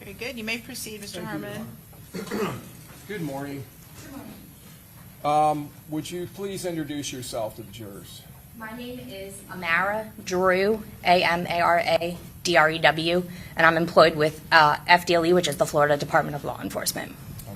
Very good. You may proceed, Mr. Harmon. Good morning. Good morning. Would you please introduce yourself to the jurors? My name is Amara Drew, Amara Drew, and I'm employed with FDLE, which is the Florida Department of Law Enforcement.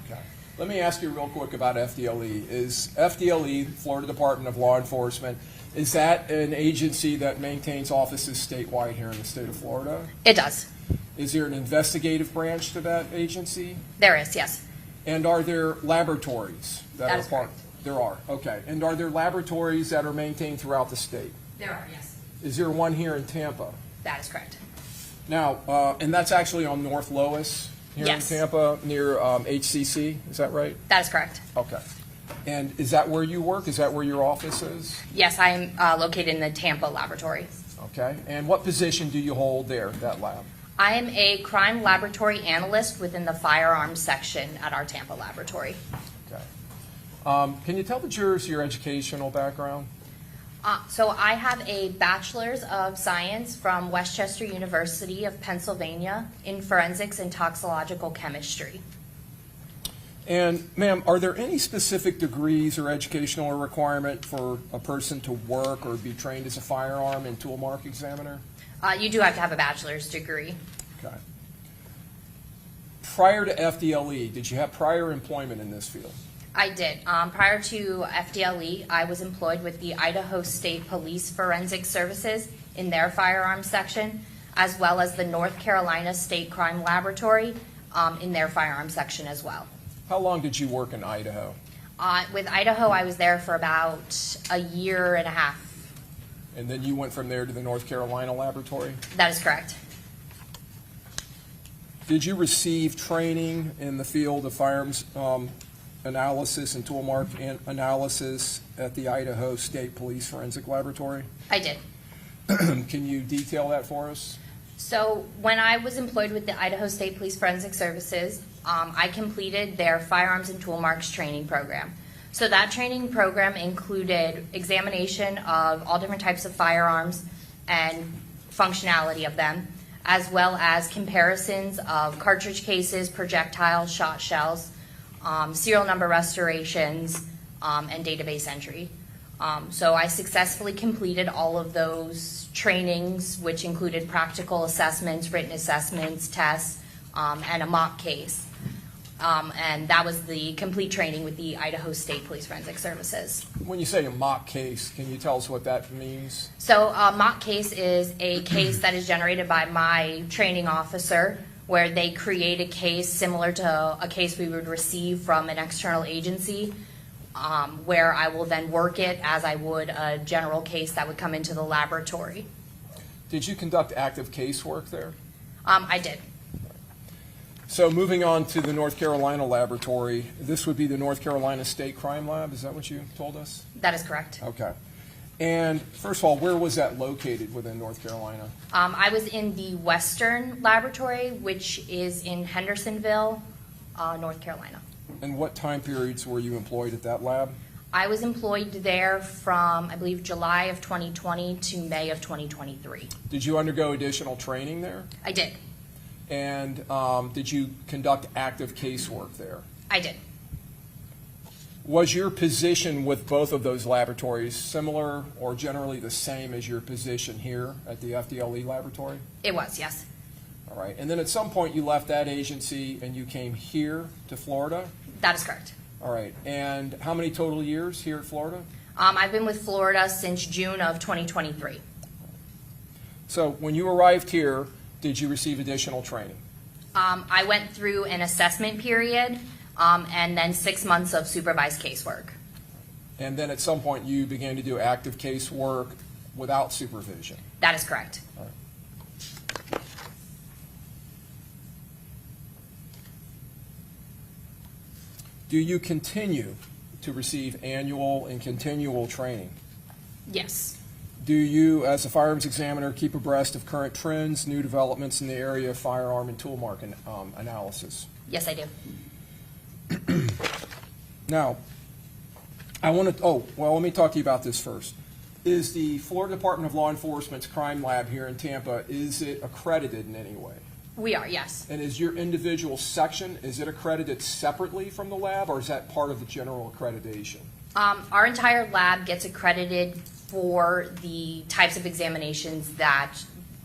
Okay. Let me ask you real quick about FDLE. Is FDLE, Florida Department of Law Enforcement, is that an agency that maintains offices statewide here in the state of Florida? It does. Is there an investigative branch to that agency? There is, yes. And are there laboratories That are is part? correct. There are. Okay. And are there laboratories that are maintained throughout the state? There are, yes. Is there one here in Tampa? That is correct. Now, and that's actually on North Lois here Yes. in Tampa near HCC. Is that right? That is correct. Okay. And is that where you work? Is that where your office is? Yes, I am located in the Tampa laboratory. Okay. And what position do you hold there, that lab? I am a crime laboratory analyst within the Firearms section at our Tampa laboratory. Okay. Can you tell the jurors your educational background? So I have a Bachelor's of Science from Westchester University of Pennsylvania in Forensics and Toxicological Chemistry. And, ma'am, are there any specific degrees or educational requirement for a person to work or be trained as a firearm and tool mark examiner? You do have to have a bachelor's degree. Okay. Prior to FDLE, did you have prior employment in this field? I did. Prior to FDLE, I was employed with the Idaho State Police Forensic Services in their firearms section, as well as the North Carolina State Crime Laboratory in their firearms section as well. How long did you work in Idaho? With Idaho, I was there for about a year and a half. And then you went from there to the North Carolina laboratory? That is correct. Did you receive training in the field of firearms analysis and tool mark analysis at the Idaho State Police Forensic Laboratory? I did. Can you detail that for us? So when I was employed with the Idaho State Police Forensic Services, I completed their firearms and tool marks training program. So that training program included examination of all different types of firearms and functionality of them, as well as comparisons of cartridge cases, projectile, shot shells, serial number restorations, and database entry. So I successfully completed all of those trainings, which included practical assessments, written assessments, tests, and a mock case. And that was the complete training with the Idaho State Police Forensic Services. When you say a mock case, can you tell us what that means? So a mock case is a case that is generated by my training officer, where they create a case similar to a case we would receive from an external agency, where I will then work it as I would a general case that would come into the laboratory. Did you conduct active casework there? I did. So moving on to the North Carolina laboratory, this would be the North Carolina State Crime Lab, is that what you told us? That is correct. Okay. And first of all, where was that located within North Carolina? I was in the Western Laboratory, which is in Hendersonville, North Carolina. And what time periods were you employed at that lab? I was employed there from, I believe, July of 2020 to May of 2023. Did you undergo additional training there? I did. And did you conduct active casework there? I did. Was your position with both of those laboratories similar or generally the same as your position here at the FDLE laboratory? It was, yes. All right. And then at some point you left that agency and you came here to Florida? That is correct. All right. And how many total years here at Florida? I've been with Florida since June of 2023. So when you arrived here, did you receive additional training? I went through an assessment period and then 6 months of supervised casework. And then at some point you began to do active casework without supervision? That is correct. All right. Do you continue to receive annual and continual training? Yes. Do you, as a firearms examiner, keep abreast of current trends, new developments in the area of firearm and tool mark analysis? Yes, I do. Now, I want to, let me talk to you about this first. Is the Florida Department of Law Enforcement's crime lab here in Tampa, is it accredited in any way? We are, yes. And is your individual section, is it accredited separately from the lab, or is that part of the general accreditation? Our entire lab gets accredited for the types of examinations that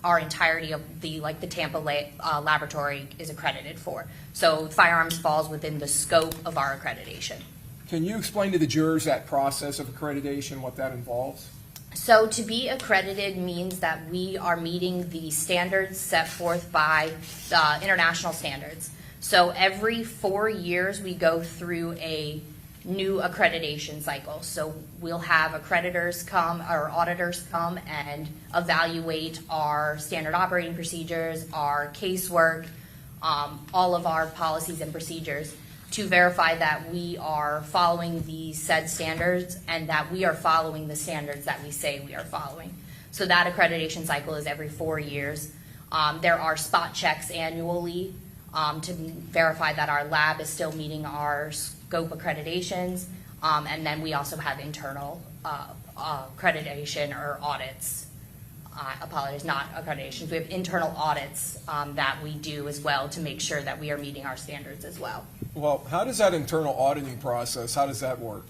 our entirety of the Tampa laboratory is accredited for. So Firearms falls within the scope of our accreditation. Can you explain to the jurors that process of accreditation, what that involves? So to be accredited means that we are meeting the standards set forth by international standards. So every 4 years we go through a new accreditation cycle. So we'll have accreditors come or auditors come and evaluate our standard operating procedures, our casework, all of our policies and procedures to verify that we are following the said standards and that we are following the standards that we say we are following. So that accreditation cycle is every 4 years. There are spot checks annually to verify that our lab is still meeting our scope accreditations, and then we also have internal accreditation or audits. Apologies, not accreditations. We have internal audits that we do as well to make sure that we are meeting our standards as well. Well, how does that internal auditing process, how does that work?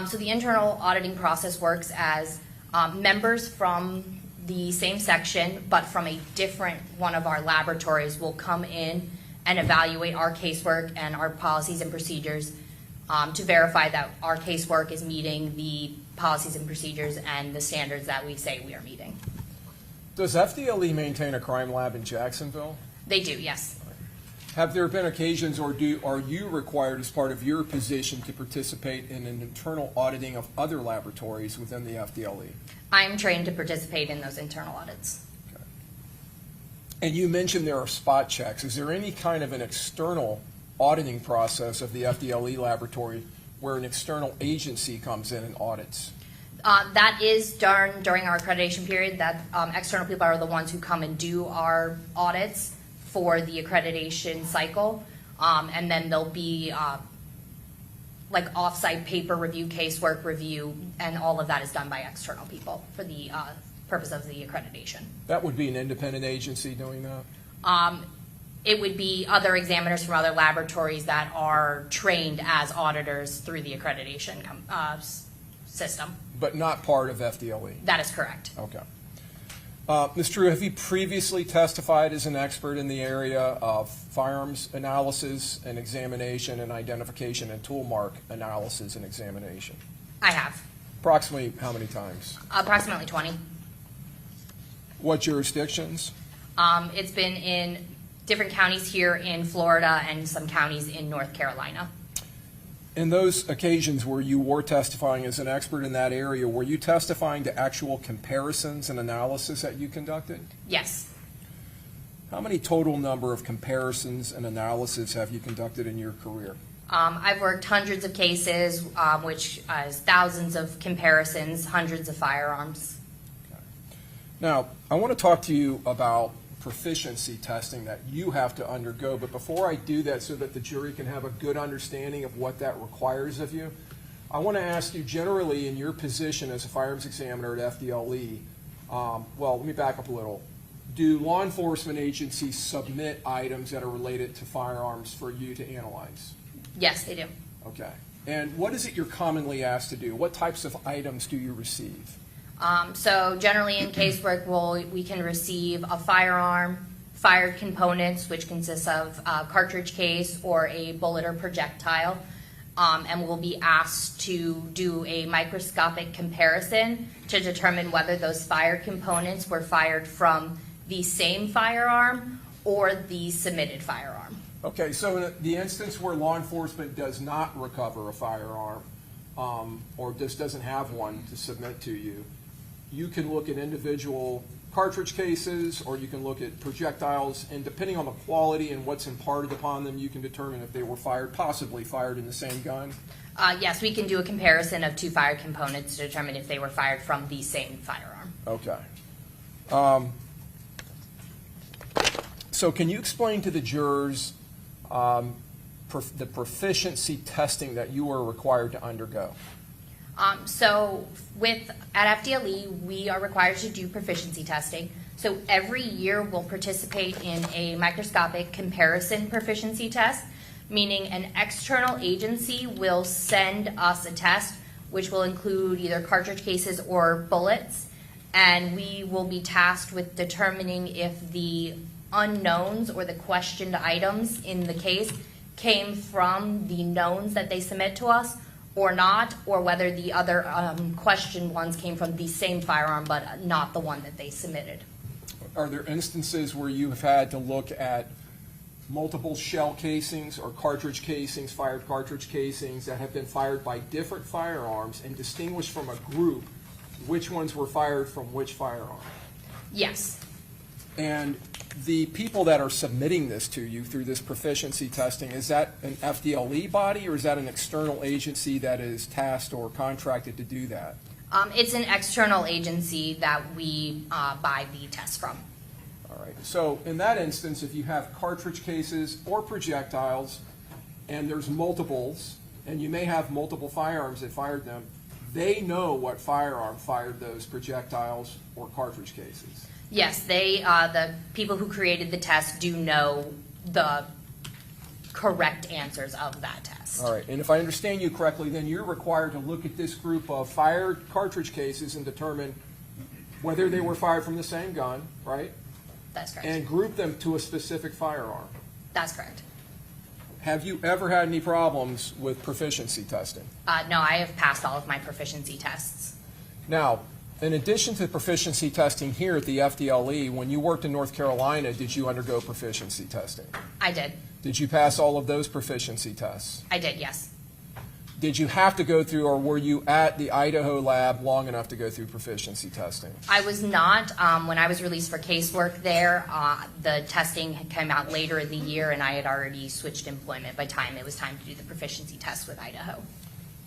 So the internal auditing process works as members from the same section, but from a different one of our laboratories will come in and evaluate our casework and our policies and procedures to verify that our casework is meeting the policies and procedures and the standards that we say we are meeting. Does FDLE maintain a crime lab in Jacksonville? They do, yes. Have there been occasions, or are you required as part of your position to participate in an internal auditing of other laboratories within the FDLE? I am trained to participate in those internal audits. Okay. And you mentioned there are spot checks. Is there any kind of an external auditing process of the FDLE laboratory where an external agency comes in and audits? That is done during our accreditation period. That external people are the ones who come and do our audits for the accreditation cycle, and then there'll be like off-site paper review, casework review, and all of that is done by external people for the purpose of the accreditation. That would be an independent agency doing that? It would be other examiners from other laboratories that are trained as auditors through the accreditation system. But not part of FDLE? That is correct. Okay. Ms. Drew, have you previously testified as an expert in the area of firearms analysis and examination and identification and tool mark analysis and examination? I have. Approximately how many times? Approximately 20. What jurisdictions? It's been in different counties here in Florida and some counties in North Carolina. In those occasions where you were testifying as an expert in that area, were you testifying to actual comparisons and analysis that you conducted? Yes. How many total number of comparisons and analysis have you conducted in your career? I've worked hundreds of cases, which is thousands of comparisons, hundreds of firearms. Okay. Now, I want to talk to you about proficiency testing that you have to undergo. But before I do that, so that the jury can have a good understanding of what that requires of you, I want to ask you generally in your position as a firearms examiner at FDLE, well, let me back up a little. Do law enforcement agencies submit items that are related to firearms for you to analyze? Yes, they do. Okay. And what is it you're commonly asked to do? What types of items do you receive? So generally in casework, we can receive a firearm, fired components, which consists of a cartridge case or a bullet or projectile, and we'll be asked to do a microscopic comparison to determine whether those fired components were fired from the same firearm or the submitted firearm. Okay, so in the instance where law enforcement does not recover a firearm or just doesn't have one to submit to you, you can look at individual cartridge cases or you can look at projectiles, and depending on the quality and what's imparted upon them, you can determine if they were possibly fired in the same gun? Yes, we can do a comparison of two fired components to determine if they were fired from the same firearm. Okay. So can you explain to the jurors the proficiency testing that you are required to undergo? So at FDLE, we are required to do proficiency testing. So every year we'll participate in a microscopic comparison proficiency test, meaning an external agency will send us a test which will include either cartridge cases or bullets, and we will be tasked with determining if the unknowns or the questioned items in the case came from the knowns that they submit to us or not, or whether the other questioned ones came from the same firearm but not the one that they submitted. Are there instances where you have had to look at multiple shell casings or cartridge casings, fired cartridge casings that have been fired by different firearms and distinguish from a group which ones were fired from which firearm? Yes. And the people that are submitting this to you through this proficiency testing, is that an FDLE body or is that an external agency that is tasked or contracted to do that? It's an external agency that we buy the test from. All right. So in that instance, if you have cartridge cases or projectiles and there's multiples, and you may have multiple firearms that fired them, they know what firearm fired those projectiles or cartridge cases. Yes, the people who created the test do know the correct answers of that test. All right. And if I understand you correctly, then you're required to look at this group of fired cartridge cases and determine whether they were fired from the same gun, right? That's correct. And group them to a specific firearm. That's correct. Have you ever had any problems with proficiency testing? No, I have passed all of my proficiency tests. Now, in addition to proficiency testing here at the FDLE, when you worked in North Carolina, did you undergo proficiency testing? I did. Did you pass all of those proficiency tests? I did, yes. Did you have to go through, or were you at the Idaho lab long enough to go through proficiency testing? I was not. When I was released for casework there, the testing had come out later in the year, and I had already switched employment by time it was time to do the proficiency test with Idaho.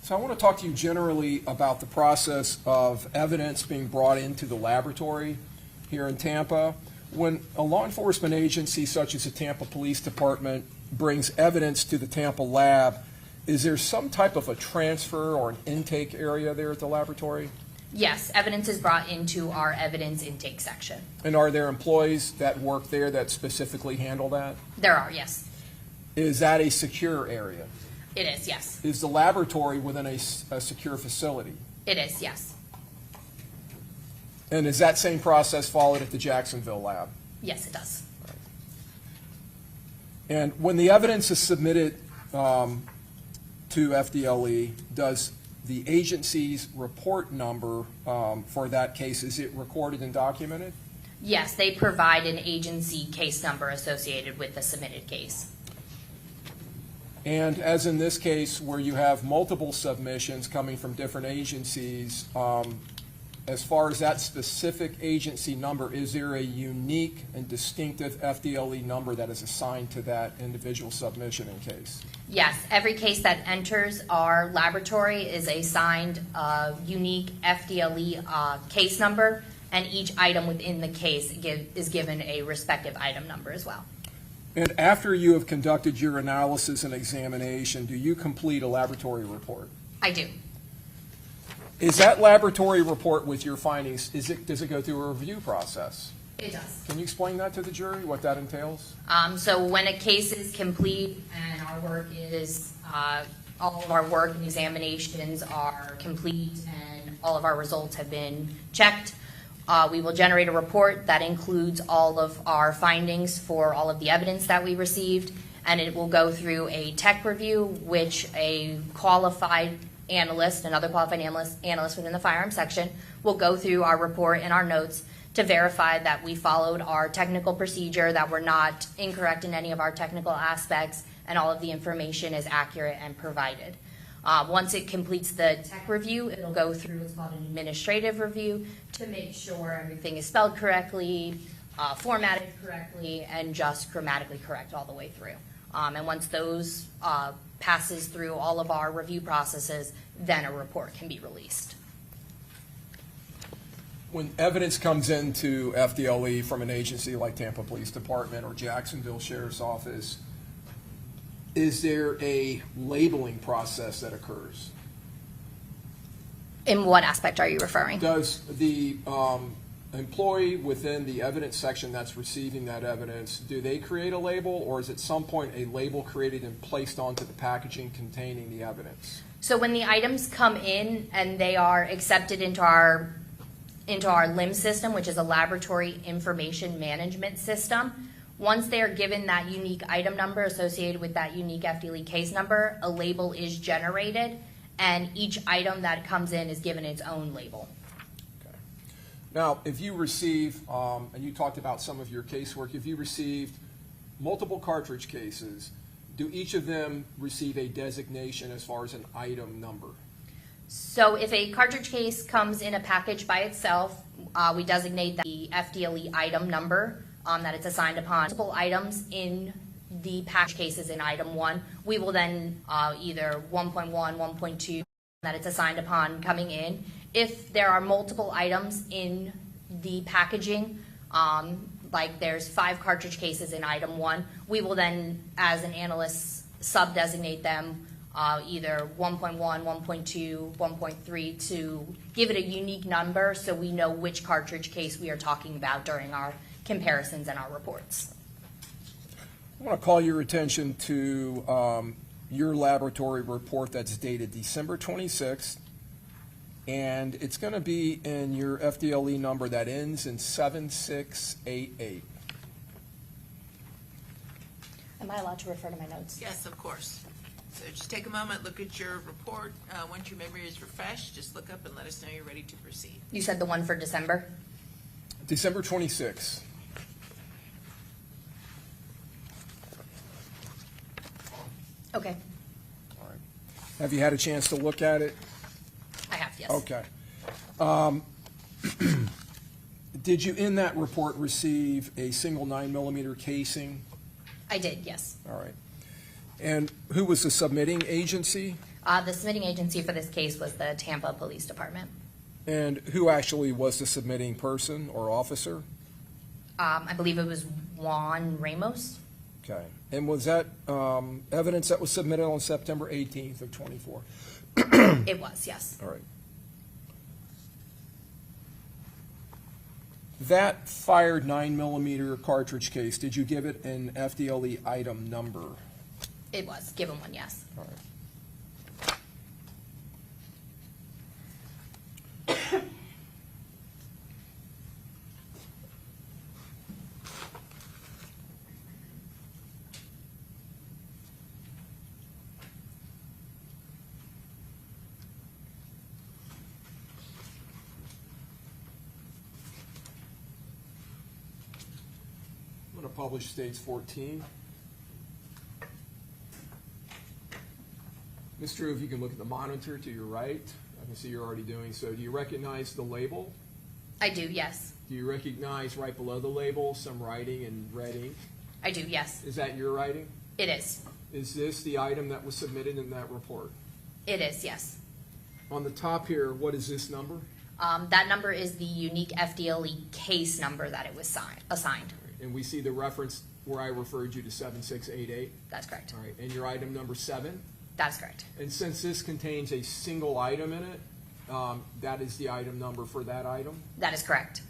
So I want to talk to you generally about the process of evidence being brought into the laboratory here in Tampa. When a law enforcement agency such as the Tampa Police Department brings evidence to the Tampa lab, is there some type of a transfer or an intake area there at the laboratory? Yes, evidence is brought into our evidence intake section. And are there employees that work there that specifically handle that? There are, yes. Is that a secure area? It is, yes. Is the laboratory within a secure facility? It is, yes. And is that same process followed at the Jacksonville lab? Yes, it does. And when the evidence is submitted to FDLE, does the agency's report number for that case, is it recorded and documented? Yes, they provide an agency case number associated with the submitted case. And as in this case, where you have multiple submissions coming from different agencies, as far as that specific agency number, is there a unique and distinctive FDLE number that is assigned to that individual submission in case? Yes, every case that enters our laboratory is assigned a unique FDLE case number, and each item within the case is given a respective item number as well. And after you have conducted your analysis and examination, do you complete a laboratory report? I do. Is that laboratory report with your findings, does it go through a review process? It does. Can you explain that to the jury, what that entails? So when a case is complete and our work is, all of our work and examinations are complete and all of our results have been checked, we will generate a report that includes all of our findings for all of the evidence that we received, and it will go through a tech review, which a qualified analyst, another qualified analyst within the firearm section, will go through our report and our notes to verify that we followed our technical procedure, that we're not incorrect in any of our technical aspects, and all of the information is accurate and provided. Once it completes the tech review, it'll go through what's called an administrative review to make sure everything is spelled correctly, formatted correctly, and just grammatically correct all the way through. And once those passes through all of our review processes, then a report can be released. When evidence comes into FDLE from an agency like Tampa Police Department or Jacksonville Sheriff's Office, is there a labeling process that occurs? In what aspect are you referring? Does the employee within the evidence section that's receiving that evidence, do they create a label, or is at some point a label created and placed onto the packaging containing the evidence? So when the items come in and they are accepted into our LIM system, which is a laboratory information management system, once they are given that unique item number associated with that unique FDLE case number, a label is generated, and each item that comes in is given its own label. Okay. Now, if you receive, and you talked about some of your casework, if you received multiple cartridge cases, do each of them receive a designation as far as an item number? So if a cartridge case comes in a package by itself, we designate the FDLE item number that it's assigned upon. Multiple items in the package cases in item 1, we will then either 1.1, 1.2 that it's assigned upon coming in. If there are multiple items in the packaging, like there's 5 cartridge cases in item 1, we will then, as an analyst, sub-designate them either 1.1, 1.2, 1.3 to give it a unique number so we know which cartridge case we are talking about during our comparisons and our reports. I want to call your attention to your laboratory report that's dated December 26th, and it's going to be in your FDLE number that ends in 7688. Am I allowed to refer to my notes? Yes, of course. So just take a moment, look at your report. Once your memory is refreshed, just look up and let us know you're ready to proceed. You said the one for December? December 26th. Okay, All right. Have you had a chance to look at it? I have, yes. Okay. Did you, in that report, receive a single 9mm casing? I did, yes. All right. And who was the submitting agency? The submitting agency for this case was the Tampa Police Department. And who actually was the submitting person or officer? I believe it was Juan Ramos. Okay. And was that evidence that was submitted on September 18th of 24? It was, yes. All right. That fired 9mm cartridge case, did you give it an FDLE item number? It was, given one, yes. All right. I'm going to publish States 14. Ms. Drew, if you can look at the monitor to your right, I can see you're already doing so. Do you recognize the label? I do, yes. Do you recognize right below the label some writing in red ink? I do, yes. Is that your writing? It is. Is this the item that was submitted in that report? It is, yes. On the top here, what is this number? That number is the unique FDLE case number that it was assigned. And we see the reference where I referred you to 7688. That's correct. All right, and your item number 7? That's correct. And since this contains a single item in it, that is the item number for that item? That is correct.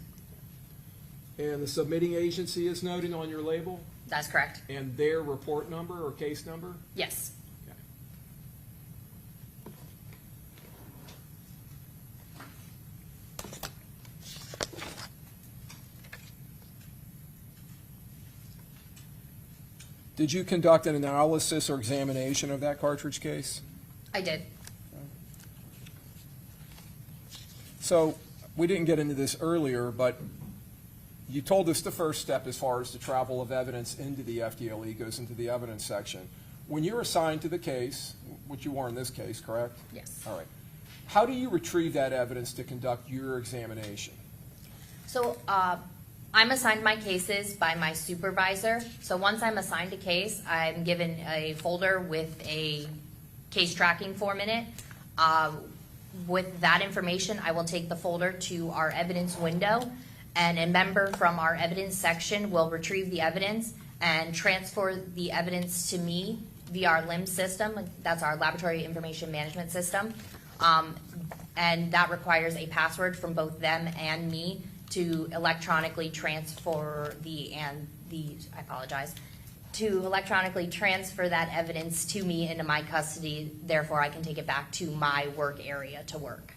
And the submitting agency is noted on your label? That's correct. And their report number or case number? Yes. Okay. Did you conduct an analysis or examination of that cartridge case? I did. So we didn't get into this earlier, but you told us the first step as far as the travel of evidence into the FDLE goes into the evidence section. When you're assigned to the case, which you were in this case, correct? Yes. All right. How do you retrieve that evidence to conduct your examination? So I'm assigned my cases by my supervisor. So once I'm assigned a case, I'm given a folder with a case tracking form in it. With that information, I will take the folder to our evidence window, and a member from our evidence section will retrieve the evidence and transfer the evidence to me via our LIM system. That's our laboratory information management system. And that requires a password from both them and me to electronically transfer to electronically transfer that evidence to me into my custody. Therefore, I can take it back to my work area to work.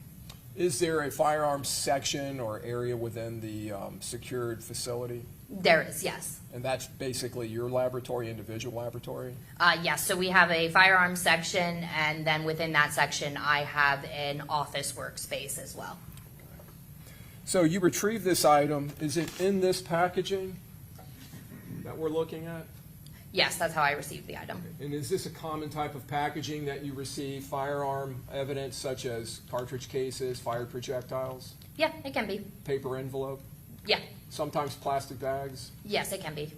Is there a firearms section or area within the secured facility? There is, yes. And that's basically your laboratory, individual laboratory? Yes, so we have a firearms section, and then within that section, I have an office workspace as well. So you retrieve this item. Is it in this packaging that we're looking at? Yes, that's how I received the item. And is this a common type of packaging that you receive firearm evidence such as cartridge cases, fired projectiles, Yeah, it can be. paper envelope, Yeah, sometimes plastic bags? yes, it can be.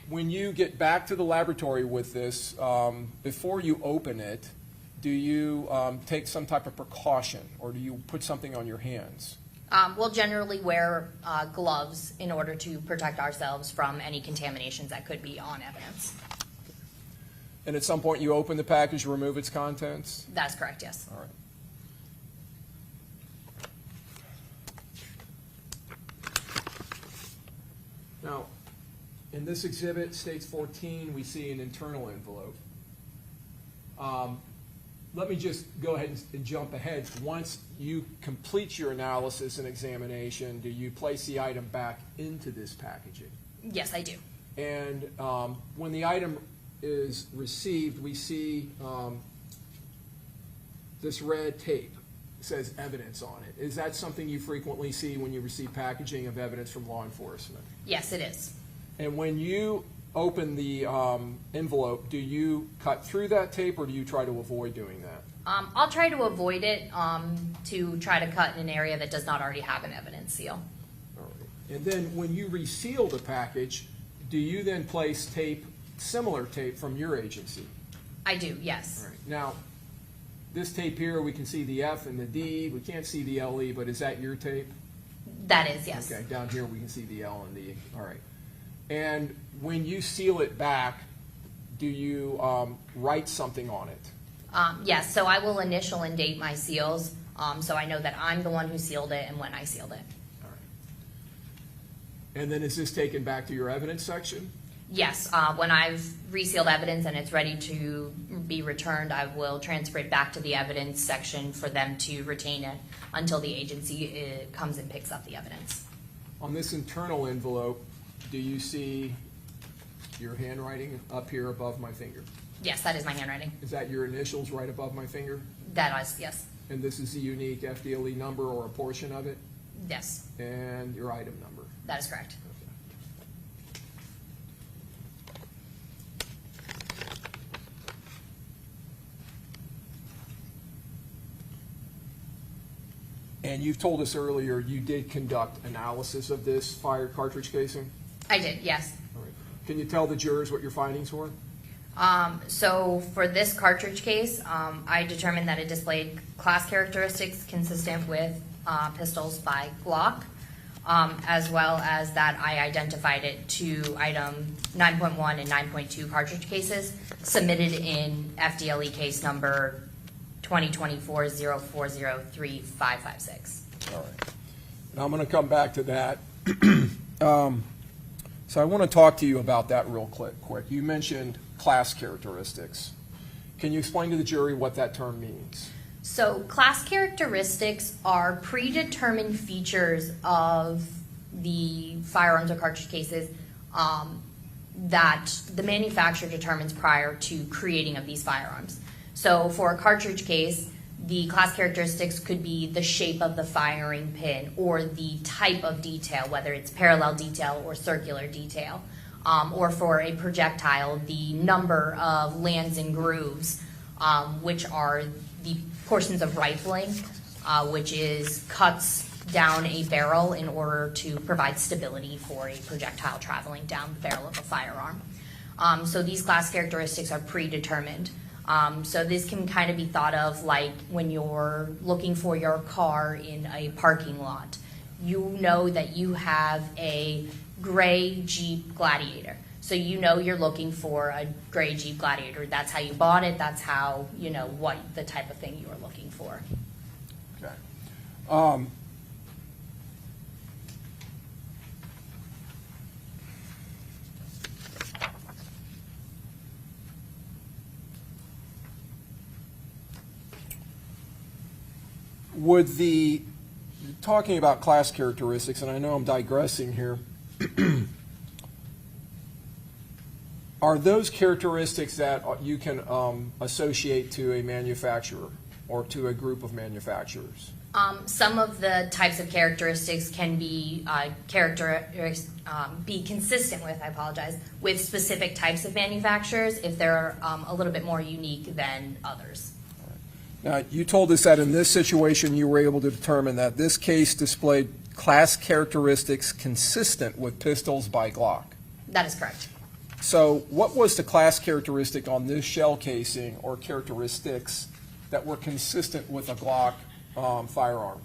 When you get back to the laboratory with this, before you open it, do you take some type of precaution, or do you put something on your hands? We'll generally wear gloves in order to protect ourselves from any contaminations that could be on evidence. And at some point you open the package, remove its contents? That's correct, yes. All right. Now, in this exhibit, States 14, we see an internal envelope. Let me just go ahead and jump ahead. Once you complete your analysis and examination, do you place the item back into this packaging? Yes, I do. And when the item is received, we see this red tape. It says evidence on it. Is that something you frequently see when you receive packaging of evidence from law enforcement? Yes, it is. And when you open the envelope, do you cut through that tape, or do you try to avoid doing that? I'll try to avoid it to try to cut in an area that does not already have an evidence seal. All right. And then when you reseal the package, do you then place tape, similar tape from your agency? I do, yes. All right. Now, this tape here, we can see the F and the D. We can't see the LE, but is that your tape? That is, yes. Okay, down here we can see the L and the E. All right. And when you seal it back, do you write something on it? Yes, so I will initial and date my seals, so I know that I'm the one who sealed it and when I sealed it. All right. And then is this taken back to your evidence section? Yes, when I've resealed evidence and it's ready to be returned, I will transfer it back to the evidence section for them to retain it until the agency comes and picks up the evidence. On this internal envelope, do you see your handwriting up here above my finger? Yes, that is my handwriting. Is that your initials right above my finger? That is, yes. And this is the unique FDLE number or a portion of it? Yes, And your item number? that is correct. And you've told us earlier you did conduct analysis of this fired cartridge casing? I did, yes. All right. Can you tell the jurors what your findings were? So for this cartridge case, I determined that it displayed class characteristics consistent with pistols by Glock, as well as that I identified it to item 9.1 and 9.2 cartridge cases submitted in FDLE case number 2024-0403-556. All right. Now I'm going to come back to that. So I want to talk to you about that real quick. You mentioned class characteristics. Can you explain to the jury what that term means? So class characteristics are predetermined features of the firearms or cartridge cases that the manufacturer determines prior to creating of these firearms. So for a cartridge case, the class characteristics could be the shape of the firing pin or the type of detail, whether it's parallel detail or circular detail. Or for a projectile, the number of lands and grooves, which are the portions of rifling, which is cuts down a barrel in order to provide stability for a projectile traveling down the barrel of a firearm. So these class characteristics are predetermined. So this can kind of be thought of like when you're looking for your car in a parking lot. You know that you have a gray Jeep Gladiator. So you know you're looking for a gray Jeep Gladiator. That's how you bought it. That's how, you know, what the type of thing you were looking for. Okay. Would the, talking about class characteristics, and I know I'm digressing here, are those characteristics that you can associate to a manufacturer or to a group of manufacturers? Some of the types of characteristics can be be consistent with, with specific types of manufacturers if they're a little bit more unique than others. Now, you told us that in this situation you were able to determine that this case displayed class characteristics consistent with pistols by Glock. That is correct. So what was the class characteristic on this shell casing or characteristics that were consistent with a Glock firearm?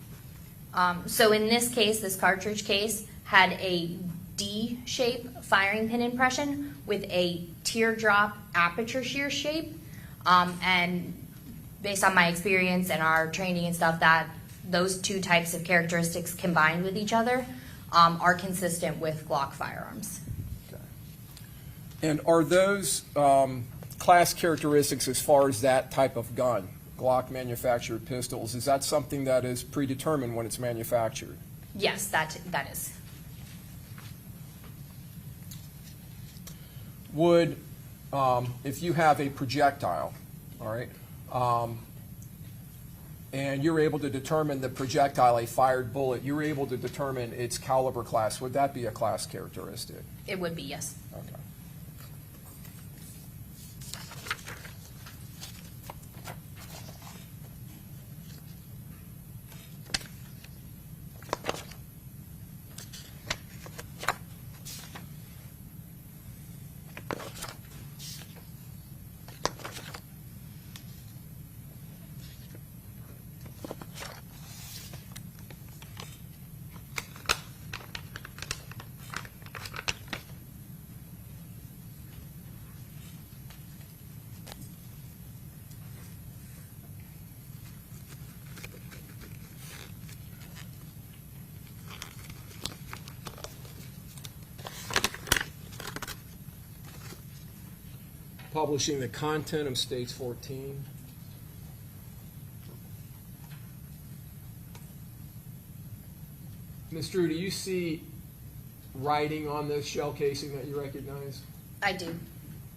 So in this case, this cartridge case had a D-shape firing pin impression with a teardrop aperture shear shape. And based on my experience and our training and stuff, that those two types of characteristics combined with each other are consistent with Glock firearms. Okay. And are those class characteristics as far as that type of gun, Glock manufactured pistols, is that something that is predetermined when it's manufactured? Yes, that is. Would, if you have a projectile, all right, and you're able to determine the projectile, a fired bullet, you're able to determine its caliber class, would that be a class characteristic? It would be, yes. Okay. Publishing the content of States 14. Ms. Drew, do you see writing on this shell casing that you recognize? I do.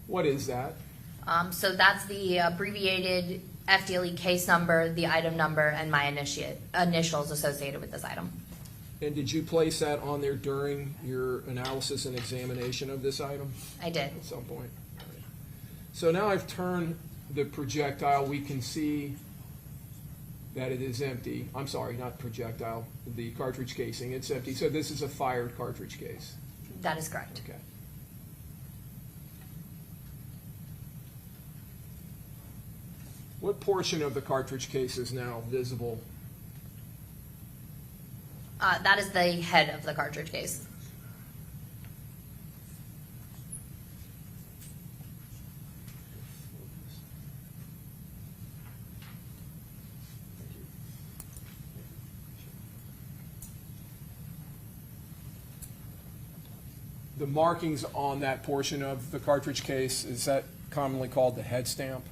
What is that? So that's the abbreviated FDLE case number, the item number, and my initials associated with this item. And did you place that on there during your analysis and examination of this item? I did. At some point. All right. So now I've turned the projectile. We can see that it is empty. I'm sorry, not projectile, the cartridge casing. It's empty. So this is a fired cartridge case. That is correct. Okay. What portion of the cartridge case is now visible? That is the head of the cartridge case. The markings on that portion of the cartridge case, is that commonly called the head stamp?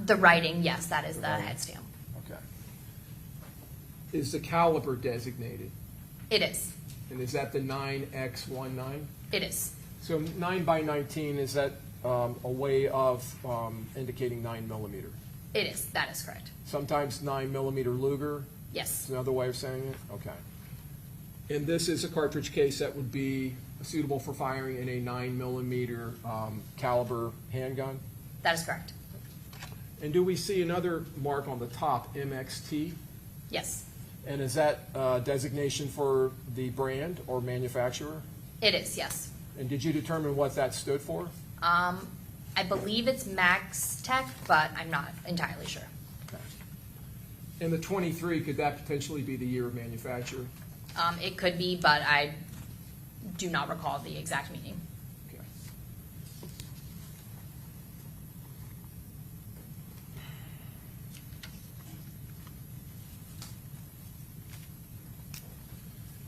The writing, yes, that is the head stamp. Okay. Is the caliber designated? It is. And is that the 9x19? It is. So 9x19, is that a way of indicating 9mm? It is. That is correct. Sometimes 9mm Luger Yes. is another way of saying it? Okay. And this is a cartridge case that would be suitable for firing in a 9mm caliber handgun? That is correct. And do we see another mark on the top, MXT? Yes. And is that designation for the brand or manufacturer? It is, yes. And did you determine what that stood for? I believe it's Max Tech, but I'm not entirely sure. Okay. And the 23, could that potentially be the year of manufacture? It could be, but I do not recall the exact meaning. Okay.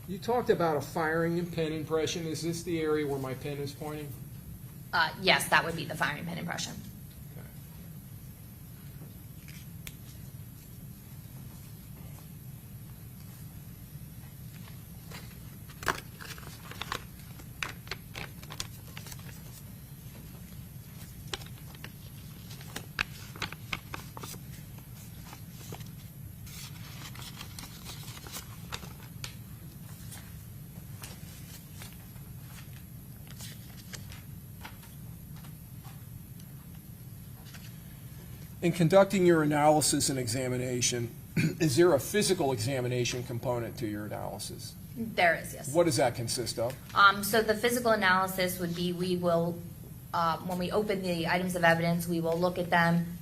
You talked about a firing and pin impression. Is this the area where my pen is pointing? Yes, that would be the firing pin impression. Okay. In conducting your analysis and examination, is there a physical examination component to your analysis? There is, yes. What does that consist of? So the physical analysis would be, we will, when we open the items of evidence, we will look at them.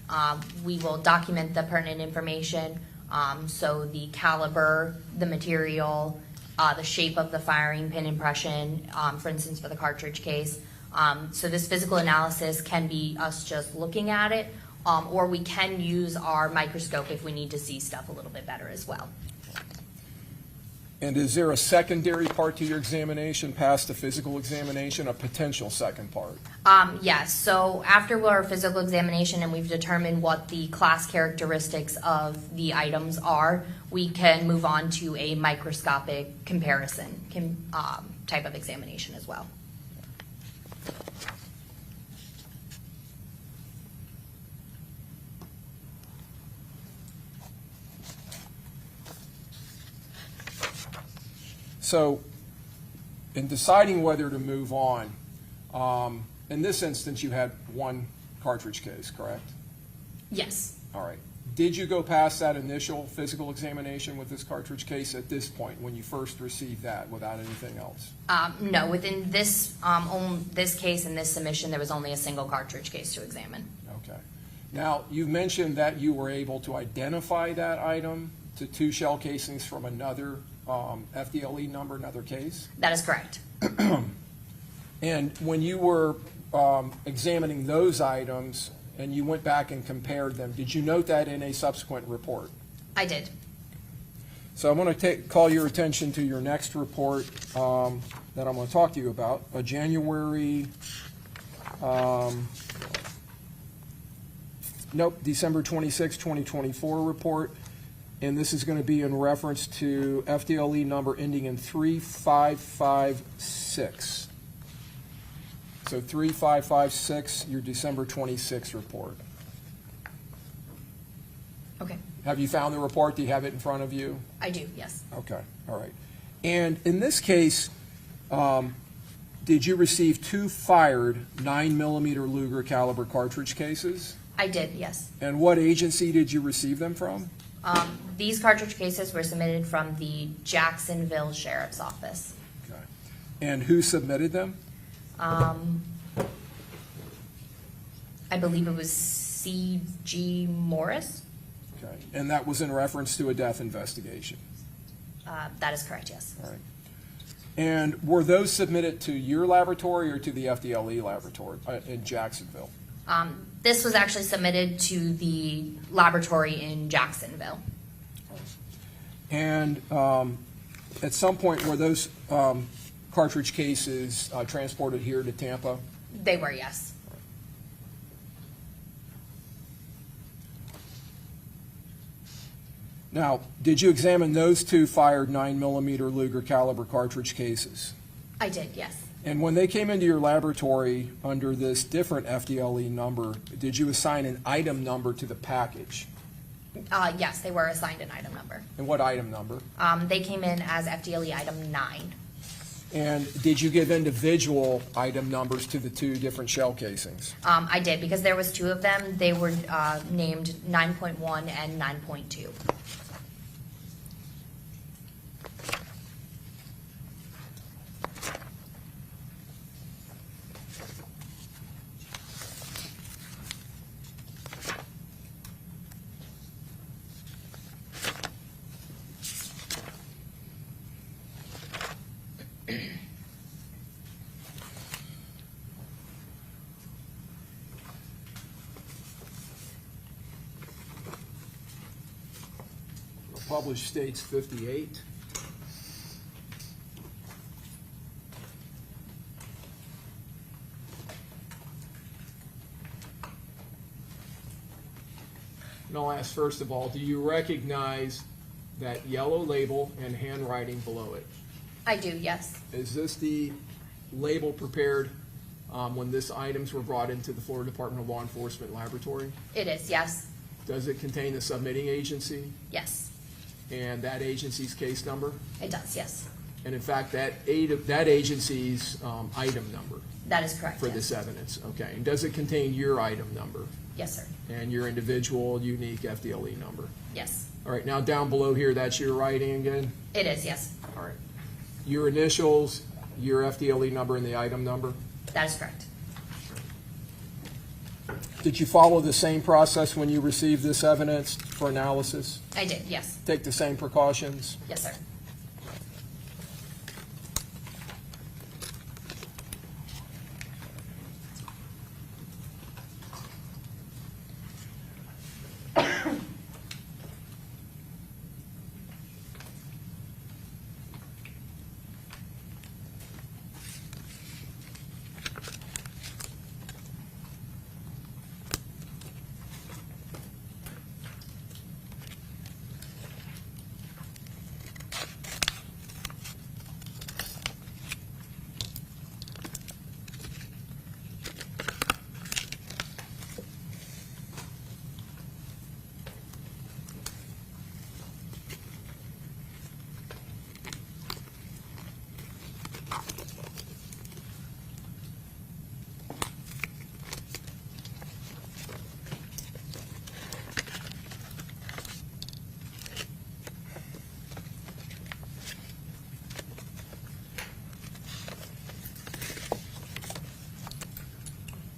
We will document the pertinent information. So the caliber, the material, the shape of the firing pin impression, for instance, for the cartridge case. So this physical analysis can be us just looking at it, or we can use our microscope if we need to see stuff a little bit better as well. And is there a secondary part to your examination past the physical examination, a potential second part? Yes, so after our physical examination and we've determined what the class characteristics of the items are, we can move on to a microscopic comparison type of examination as well. So, in deciding whether to move on, in this instance, you had one cartridge case, correct? Yes. All right. Did you go past that initial physical examination with this cartridge case at this point, when you first received that, without anything else? No, within this, this case and this submission, there was only a single cartridge case to examine. Okay. Now, you mentioned that you were able to identify that item to 2 shell casings from another FDLE number, another case? That is correct. And when you were examining those items and you went back and compared them, did you note that in a subsequent report? I did. So I'm going to call your attention to your next report that I'm going to talk to you about, a January, December 26, 2024 report. And this is going to be in reference to FDLE number ending in 3556. So 3556, your December 26 report. Okay. Have you found the report? Do you have it in front of you? I do, yes. Okay, all right. And in this case, did you receive 2 fired 9mm Luger caliber cartridge cases? I did, yes. And what agency did you receive them from? These cartridge cases were submitted from the Jacksonville Sheriff's Office. Okay. And who submitted them? I believe it was C.G. Morris. Okay. And that was in reference to a death investigation? That is correct, yes. All right. And were those submitted to your laboratory or to the FDLE laboratory in Jacksonville? This was actually submitted to the laboratory in Jacksonville. And at some point, were those cartridge cases transported here to Tampa? They were, yes. Now, did you examine those 2 fired 9mm Luger caliber cartridge cases? I did, yes. And when they came into your laboratory under this different FDLE number, did you assign an item number to the package? Yes, they were assigned an item number. And what item number? They came in as FDLE item 9. And did you give individual item numbers to the 2 different shell casings? I did, because there was 2 of them. They were named 9.1 and 9.2. Published states 58. And I'll ask first of all, do you recognize that yellow label and handwriting below it? I do, yes. Is this the label prepared when this items were brought into the Florida Department of Law Enforcement laboratory? It is, yes. Does it contain the submitting agency Yes. and that agency's case number? It does, yes. And in fact, that agency's item number That is correct, for yes. this evidence, okay. And does it contain your item number? Yes, sir. And your individual unique FDLE number. Yes. All right, now down below here, that's your writing again? It is, yes. All right. Your initials, your FDLE number, and the item number? That is correct. Did you follow the same process when you received this evidence for analysis? I did, yes. Take the same precautions? Yes, sir.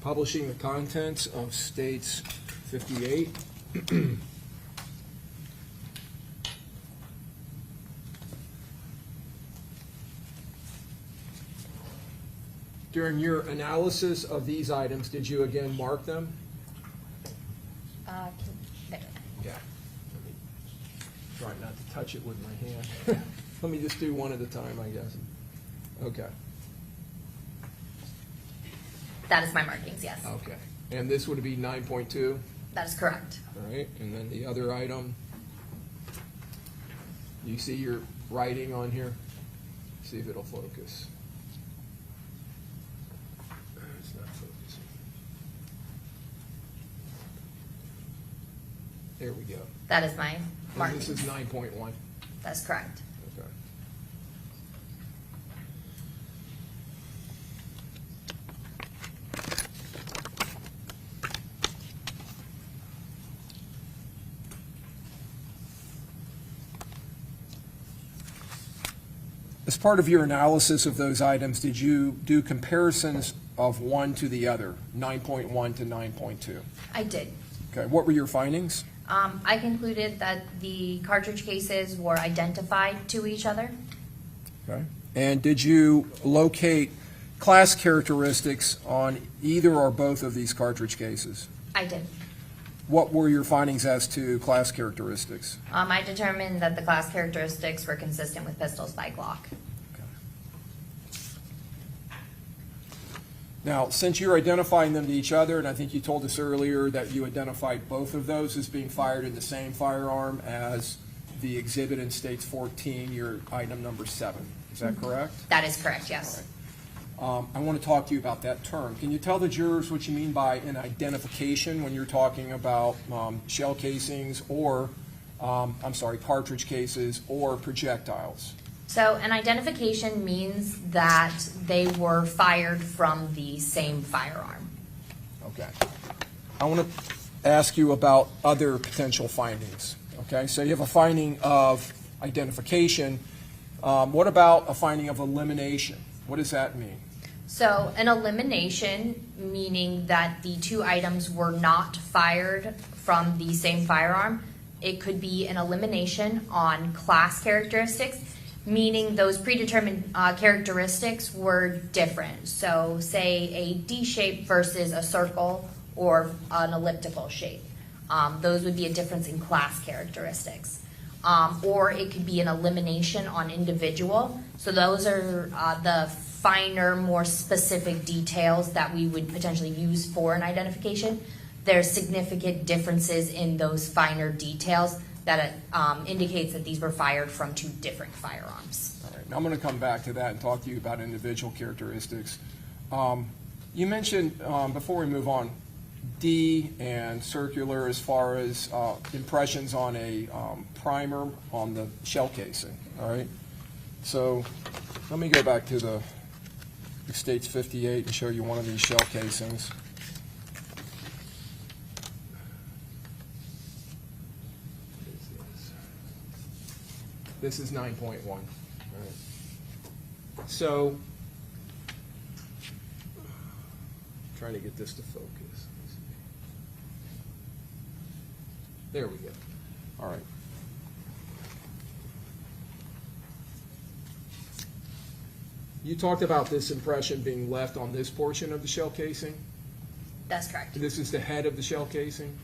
Publishing the contents of States 58. During your analysis of these items, did you again mark them? There. Yeah. Let me try not to touch it with my hand. Let me just do one at a time, I guess. Okay. That is my markings, yes. Okay. And this would be 9.2? That is correct. All right. And then the other item, you see your writing on here? See if it'll focus. It's not focusing. There we go. That is my And markings. this is 9.1. That's correct. Okay. As part of your analysis of those items, did you do comparisons of one to the other, 9.1 to 9.2? I did. Okay, what were your findings? I concluded that the cartridge cases were identified to each other. Okay. And did you locate class characteristics on either or both of these cartridge cases? I did. What were your findings as to class characteristics? I determined that the class characteristics were consistent with pistols by Glock. Now, since you're identifying them to each other, and I think you told us earlier that you identified both of those as being fired in the same firearm as the exhibit in States 14, your item number 7. Is that correct? That is correct, yes. All right. I want to talk to you about that term. Can you tell the jurors what you mean by an identification when you're talking about shell casings or, cartridge cases or projectiles? So an identification means that they were fired from the same firearm. Okay. I want to ask you about other potential findings. Okay, so you have a finding of identification. What about a finding of elimination? What does that mean? So an elimination, meaning that the two items were not fired from the same firearm. It could be an elimination on class characteristics, meaning those predetermined characteristics were different. So say a D shape versus a circle or an elliptical shape. Those would be a difference in class characteristics. Or it could be an elimination on individual. So those are the finer, more specific details that we would potentially use for an identification. There's significant differences in those finer details that indicates that these were fired from two different firearms. All right. Now I'm going to come back to that and talk to you about individual characteristics. You mentioned, before we move on, D and circular as far as impressions on a primer on the shell casing. All right. So let me go back to the States 58 and show you one of these shell casings. This is 9.1. So, trying to get this to focus. There we go. All right. You talked about this impression being left on this portion of the shell casing. That's correct. This is the head of the shell casing?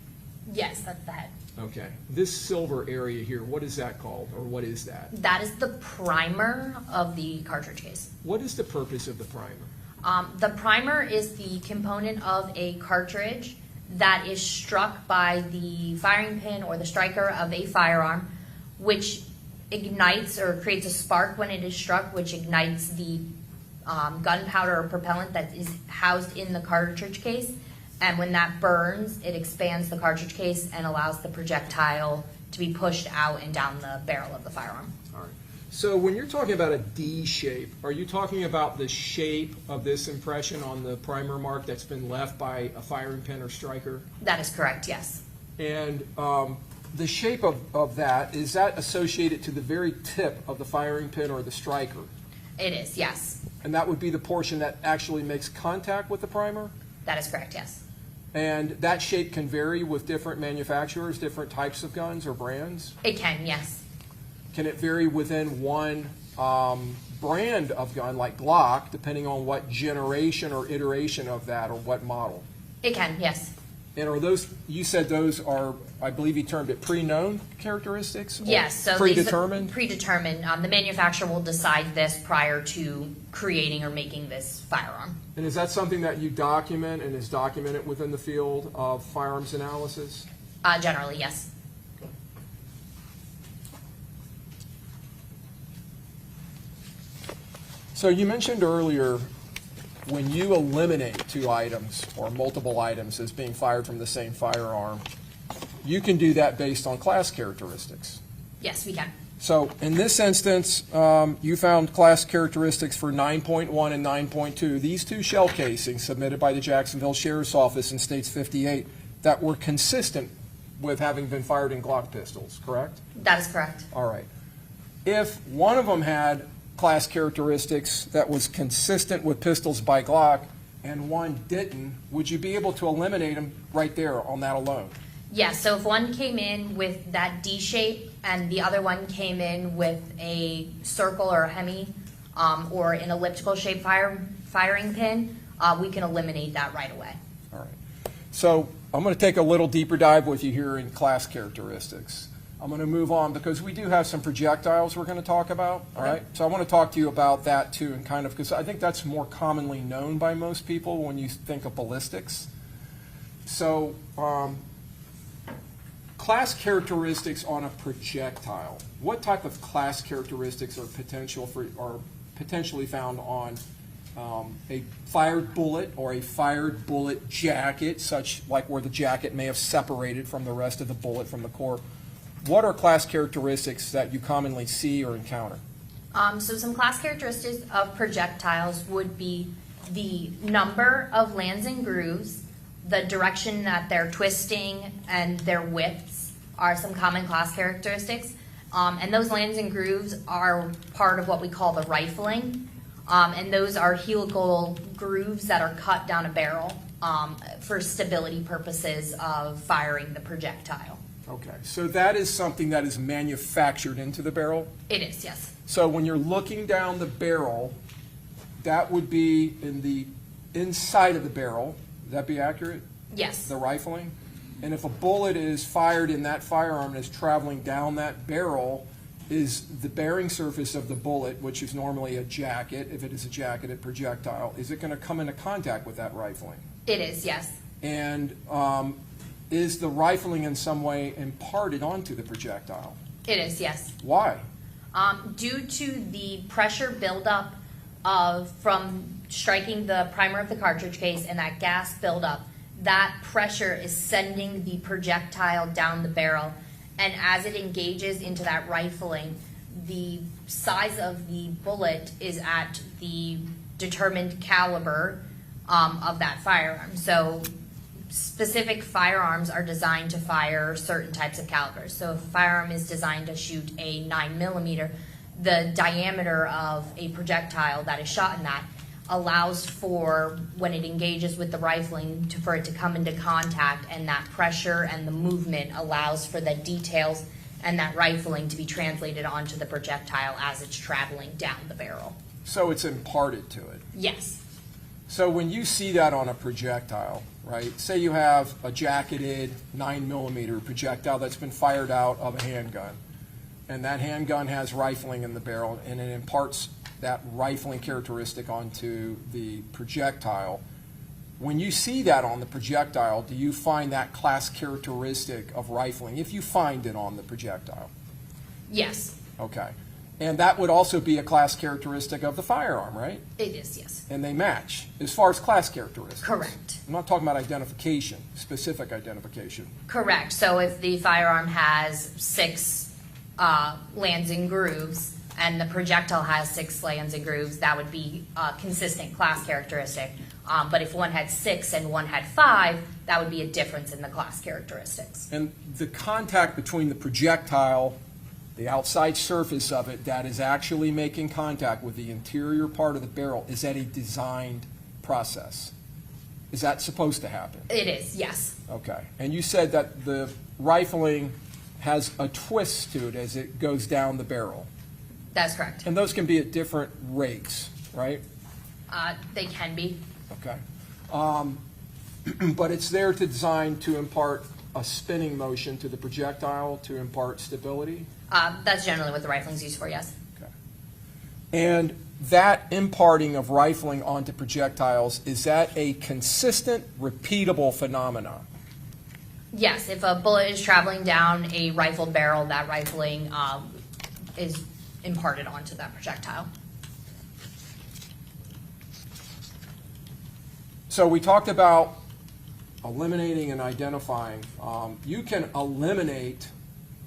Yes, that's the head. Okay. This silver area here, what is that called, or what is that? That is the primer of the cartridge case. What is the purpose of the primer? The primer is the component of a cartridge that is struck by the firing pin or the striker of a firearm, which ignites or creates a spark when it is struck, which ignites the gunpowder or propellant that is housed in the cartridge case. And when that burns, it expands the cartridge case and allows the projectile to be pushed out and down the barrel of the firearm. All right. So when you're talking about a D shape, are you talking about the shape of this impression on the primer mark that's been left by a firing pin or striker? That is correct, yes. And the shape of that, is that associated to the very tip of the firing pin or the striker? It is, yes. And that would be the portion that actually makes contact with the primer? That is correct, yes. And that shape can vary with different manufacturers, different types of guns or brands? It can, yes. Can it vary within one brand of gun, like Glock, depending on what generation or iteration of that or what model? It can, yes. And are those, you said those are, I believe you termed it pre-known characteristics? Or Yes. So predetermined? Predetermined. The manufacturer will decide this prior to creating or making this firearm. And is that something that you document and is documented within the field of firearms analysis? Generally, yes. So you mentioned earlier when you eliminate two items or multiple items as being fired from the same firearm, you can do that based on class characteristics. Yes, we can. So in this instance, you found class characteristics for 9.1 and 9.2. These two shell casings submitted by the Jacksonville Sheriff's Office in States 58 that were consistent with having been fired in Glock pistols, correct? That is correct. All right. If one of them had class characteristics that was consistent with pistols by Glock and one didn't, would you be able to eliminate them right there on that alone? Yes, so if one came in with that D shape and the other one came in with a circle or a hemi or an elliptical shape firing pin, we can eliminate that right away. All right. So I'm going to take a little deeper dive with you here in class characteristics. I'm going to move on because we do have some projectiles we're going to talk about. All right. So I want to talk to you about that too, and kind of because I think that's more commonly known by most people when you think of ballistics. So class characteristics on a projectile. What type of class characteristics are potentially found on a fired bullet or a fired bullet jacket, such like where the jacket may have separated from the rest of the bullet from the core? What are class characteristics that you commonly see or encounter? So some class characteristics of projectiles would be the number of lands and grooves, the direction that they're twisting, and their widths are some common class characteristics. And those lands and grooves are part of what we call the rifling. And those are helical grooves that are cut down a barrel for stability purposes of firing the projectile. Okay, so that is something that is manufactured into the barrel? It is, yes. So when you're looking down the barrel, that would be in the inside of the barrel. Would that be accurate? Yes. The rifling? And if a bullet is fired in that firearm and is traveling down that barrel, is the bearing surface of the bullet, which is normally a jacket, if it is a jacketed projectile, is it going to come into contact with that rifling? It is, yes. And is the rifling in some way imparted onto the projectile? It is, yes. Why? Due to the pressure buildup from striking the primer of the cartridge case and that gas buildup, that pressure is sending the projectile down the barrel. And as it engages into that rifling, the size of the bullet is at the determined caliber of that firearm. So specific firearms are designed to fire certain types of calibers. So if a firearm is designed to shoot a 9mm, the diameter of a projectile that is shot in that allows for, when it engages with the rifling, for it to come into contact, and that pressure and the movement allows for the details and that rifling to be translated onto the projectile as it's traveling down the barrel. So it's imparted to it. Yes. So when you see that on a projectile, right, say you have a jacketed 9mm projectile that's been fired out of a handgun, and that handgun has rifling in the barrel, and it imparts that rifling characteristic onto the projectile. When you see that on the projectile, do you find that class characteristic of rifling, if you find it on the projectile? Yes. Okay. And that would also be a class characteristic of the firearm, right? It is, yes. And they match as far as class characteristics. Correct. I'm not talking about identification, specific identification. Correct. So if the firearm has 6 lands and grooves, and the projectile has 6 lands and grooves, that would be a consistent class characteristic. But if one had 6 and one had 5, that would be a difference in the class characteristics. And the contact between the projectile, the outside surface of it that is actually making contact with the interior part of the barrel, is that a designed process? Is that supposed to happen? It is, yes. Okay. And you said that the rifling has a twist to it as it goes down the barrel. That's correct. And those can be at different rates, right? They can be. Okay. But it's there to design to impart a spinning motion to the projectile to impart stability? That's generally what the rifling's used for, yes. Okay. And that imparting of rifling onto projectiles, is that a consistent, repeatable phenomenon? Yes, if a bullet is traveling down a rifled barrel, that rifling is imparted onto that projectile. So we talked about eliminating and identifying. You can eliminate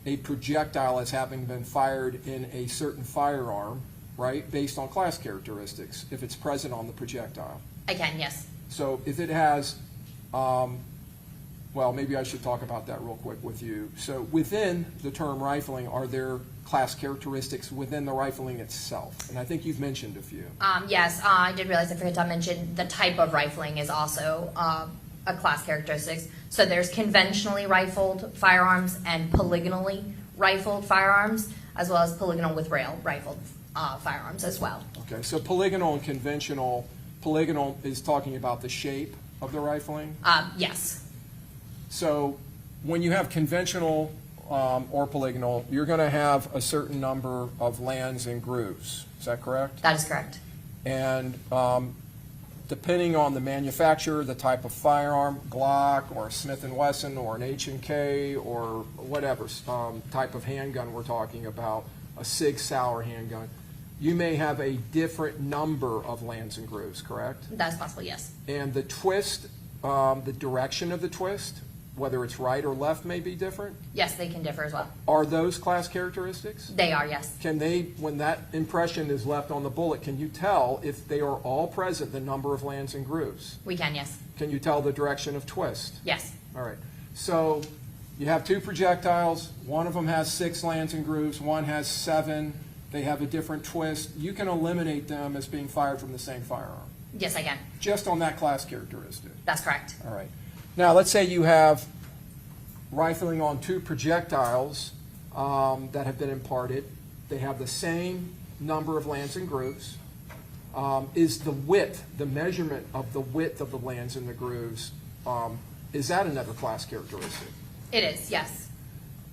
a projectile as having been fired in a certain firearm, right, based on class characteristics, if it's present on the projectile. I can, yes. So if it has, well, maybe I should talk about that real quick with you. So within the term rifling, are there class characteristics within the rifling itself? And I think you've mentioned a few. Yes, I did realize I forgot to mention the type of rifling is also a class characteristics. So there's conventionally rifled firearms and polygonally rifled firearms, as well as polygonal with rail rifled firearms as well. Okay, so polygonal and conventional. Polygonal is talking about the shape of the rifling? Yes. So when you have conventional or polygonal, you're going to have a certain number of lands and grooves. Is that correct? That is correct. And depending on the manufacturer, the type of firearm, Glock or Smith & Wesson or an H&K or whatever type of handgun we're talking about, a Sig Sauer handgun, you may have a different number of lands and grooves, correct? That's possible, yes. And the twist, the direction of the twist, whether it's right or left, may be different? Yes, they can differ as well. Are those class characteristics? They are, yes. Can they, when that impression is left on the bullet, can you tell if they are all present, the number of lands and grooves? We can, yes. Can you tell the direction of twist? Yes. All right. So you have 2 projectiles. One of them has 6 lands and grooves. One has 7. They have a different twist. You can eliminate them as being fired from the same firearm. Yes, I can. Just on that class characteristic. That's correct. All right. Now, let's say you have rifling on 2 projectiles that have been imparted. They have the same number of lands and grooves. Is the width, the measurement of the width of the lands and the grooves, is that another class characteristic? It is, yes.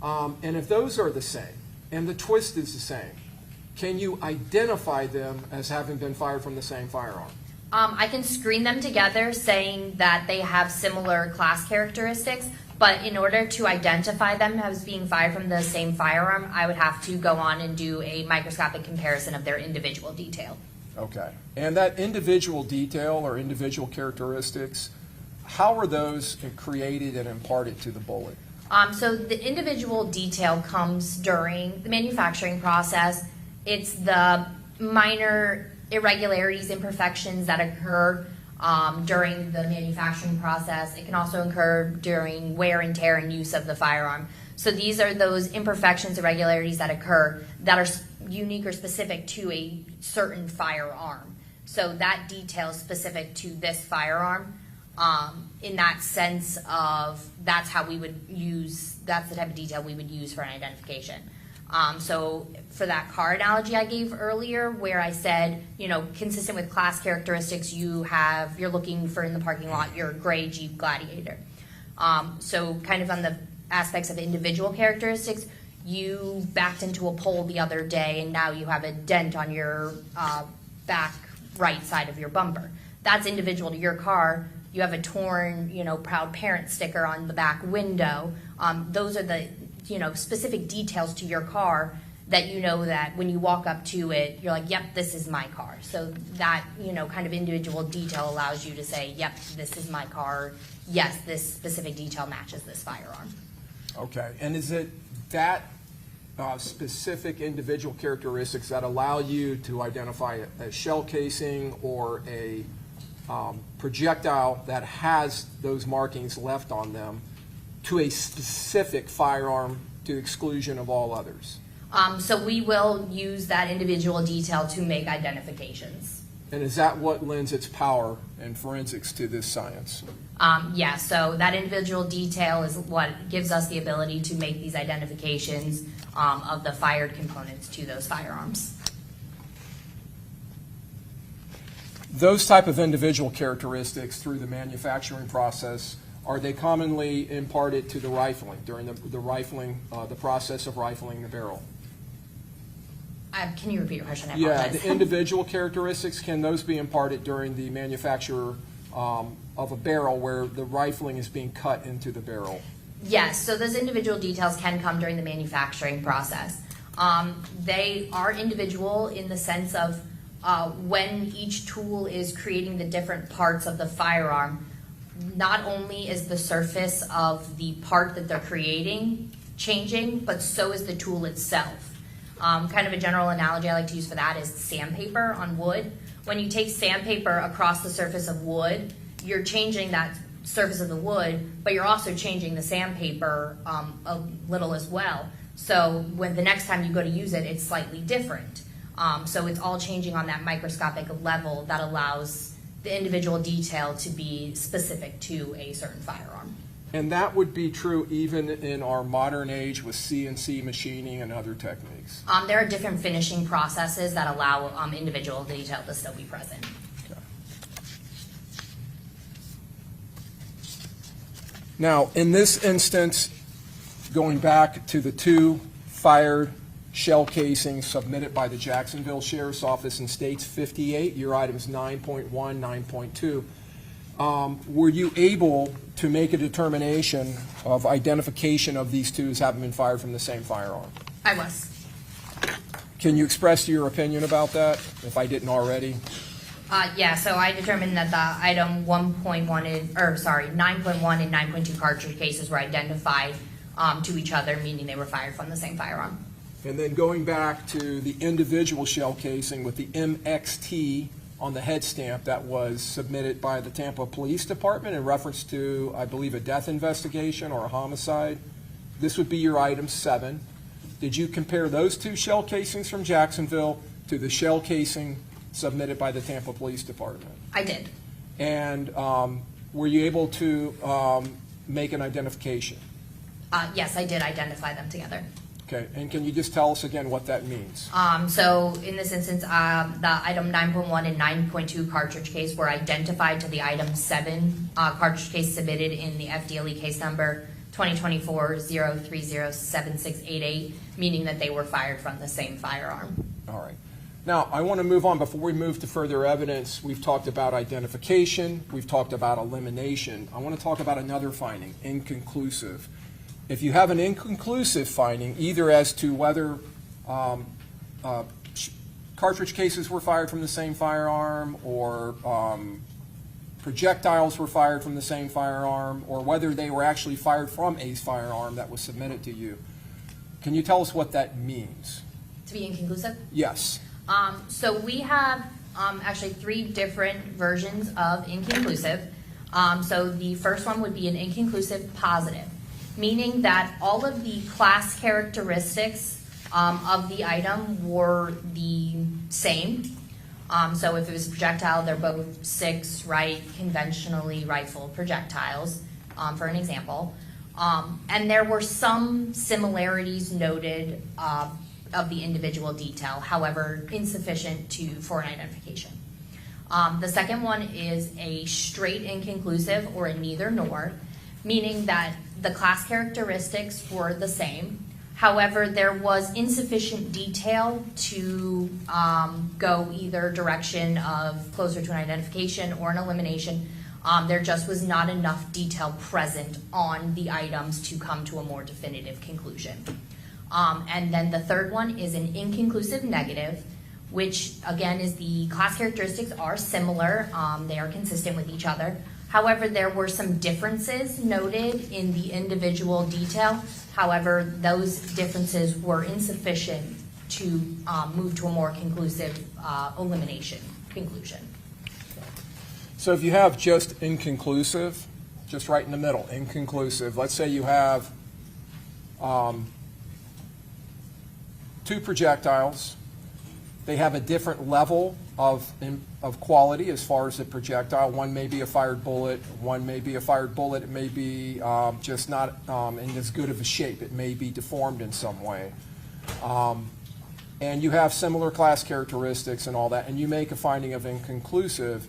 And if those are the same, and the twist is the same, can you identify them as having been fired from the same firearm? I can screen them together saying that they have similar class characteristics, but in order to identify them as being fired from the same firearm, I would have to go on and do a microscopic comparison of their individual detail. Okay. And that individual detail or individual characteristics, how are those created and imparted to the bullet? So the individual detail comes during the manufacturing process. It's the minor irregularities, imperfections that occur during the manufacturing process. It can also occur during wear and tear and use of the firearm. So these are those imperfections, irregularities that occur that are unique or specific to a certain firearm. So that detail is specific to this firearm. In that sense of that's how we would use, that's the type of detail we would use for an identification. So for that car analogy I gave earlier, where I said, you know, consistent with class characteristics, you're looking for in the parking lot your gray Jeep Gladiator. So kind of on the aspects of individual characteristics, you backed into a pole the other day and now you have a dent on your back right side of your bumper. That's individual to your car. You have a torn, you know, proud parent sticker on the back window. Those are the, you know, specific details to your car that you know that when you walk up to it, you're like, yep, this is my car. So that, you know, kind of individual detail allows you to say, yep, this is my car. Yes, this specific detail matches this firearm. Okay, and is it that specific individual characteristics that allow you to identify a shell casing or a projectile that has those markings left on them to a specific firearm to the exclusion of all others? So we will use that individual detail to make identifications. And is that what lends its power and forensics to this science? Yeah, so that individual detail is what gives us the ability to make these identifications of the fired components to those firearms. Those type of individual characteristics through the manufacturing process, are they commonly imparted to the rifling during the rifling, the process of rifling the barrel? Can you repeat your question? I Yeah, apologize. the individual characteristics, can those be imparted during the manufacture of a barrel where the rifling is being cut into the barrel? Yes, so those individual details can come during the manufacturing process. They are individual in the sense of when each tool is creating the different parts of the firearm, not only is the surface of the part that they're creating changing, but so is the tool itself. Kind of a general analogy I like to use for that is sandpaper on wood. When you take sandpaper across the surface of wood, you're changing that surface of the wood, but you're also changing the sandpaper a little as well. So when the next time you go to use it, it's slightly different. So it's all changing on that microscopic level that allows the individual detail to be specific to a certain firearm. And that would be true even in our modern age with CNC machining and other techniques? There are different finishing processes that allow individual detail to still be present. Okay. Now, in this instance, going back to the two fired shell casings submitted by the Jacksonville Sheriff's Office in States 58, your items 9.1, 9.2, were you able to make a determination of identification of these two as having been fired from the same firearm? I was. Can you express your opinion about that, if I didn't already? Yeah, so I determined that the item 9.1 and 9.2 cartridge cases were identified to each other, meaning they were fired from the same firearm. And then going back to the individual shell casing with the MXT on the head stamp that was submitted by the Tampa Police Department in reference to, I believe, a death investigation or a homicide. This would be your item 7. Did you compare those two shell casings from Jacksonville to the shell casing submitted by the Tampa Police Department? I did. And were you able to make an identification? Yes, I did identify them together. Okay, and can you just tell us again what that means? So in this instance, the item 9.1 and 9.2 cartridge case were identified to the item 7 cartridge case submitted in the FDLE case number 2024-0307688, meaning that they were fired from the same firearm. All right. Now, I want to move on. Before we move to further evidence, we've talked about identification, we've talked about elimination. I want to talk about another finding, inconclusive. If you have an inconclusive finding, either as to whether cartridge cases were fired from the same firearm or projectiles were fired from the same firearm, or whether they were actually fired from a firearm that was submitted to you, can you tell us what that means? To be inconclusive? Yes. So we have Actually, 3 different versions of inconclusive. So the first one would be an inconclusive positive, meaning that all of the class characteristics of the item were the same. So if it was a projectile, they're both 6 right conventionally rifled projectiles, for an example. And there were some similarities noted of the individual detail, however, insufficient for an identification. The second one is a straight inconclusive or a neither nor, meaning that the class characteristics were the same. However, there was insufficient detail to go either direction of closer to an identification or an elimination. There just was not enough detail present on the items to come to a more definitive conclusion. And then the third one is an inconclusive negative, which again is the class characteristics are similar. They are consistent with each other. However, there were some differences noted in the individual detail. However, those differences were insufficient to move to a more conclusive elimination conclusion. So if you have just inconclusive, just right in the middle, inconclusive, let's say you have 2 projectiles. They have a different level of quality as far as the projectile. One may be a fired bullet. One may be a fired bullet. It may be just not in as good of a shape. It may be deformed in some way. And you have similar class characteristics and all that, and you make a finding of inconclusive.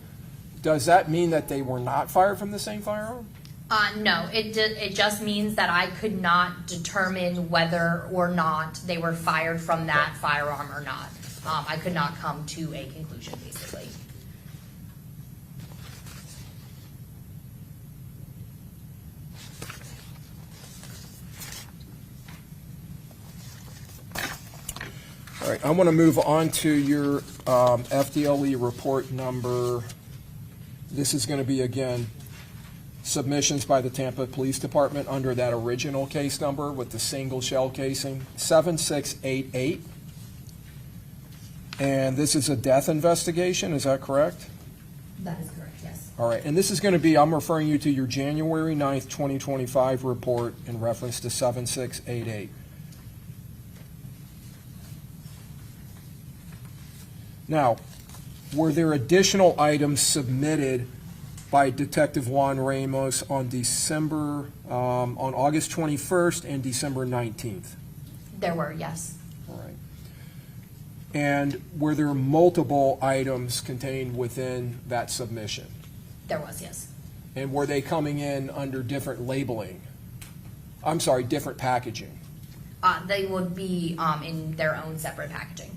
Does that mean that they were not fired from the same firearm? No, it just means that I could not determine whether or not they were fired from that firearm or not. I could not come to a conclusion, basically. All right, I want to move on to your FDLE report number. This is going to be, again, submissions by the Tampa Police Department under that original case number with the single shell casing, 7688. And this is a death investigation, is that correct? That is correct, yes. All right, and this is going to be, I'm referring you to your January 9th, 2025 report in reference to 7688. Now, were there additional items submitted by Detective Juan Ramos on August 21st and December 19th? There were, yes. All right. And were there multiple items contained within that submission? There was, yes. And were they coming in under different labeling? I'm sorry, different packaging? They would be in their own separate packaging.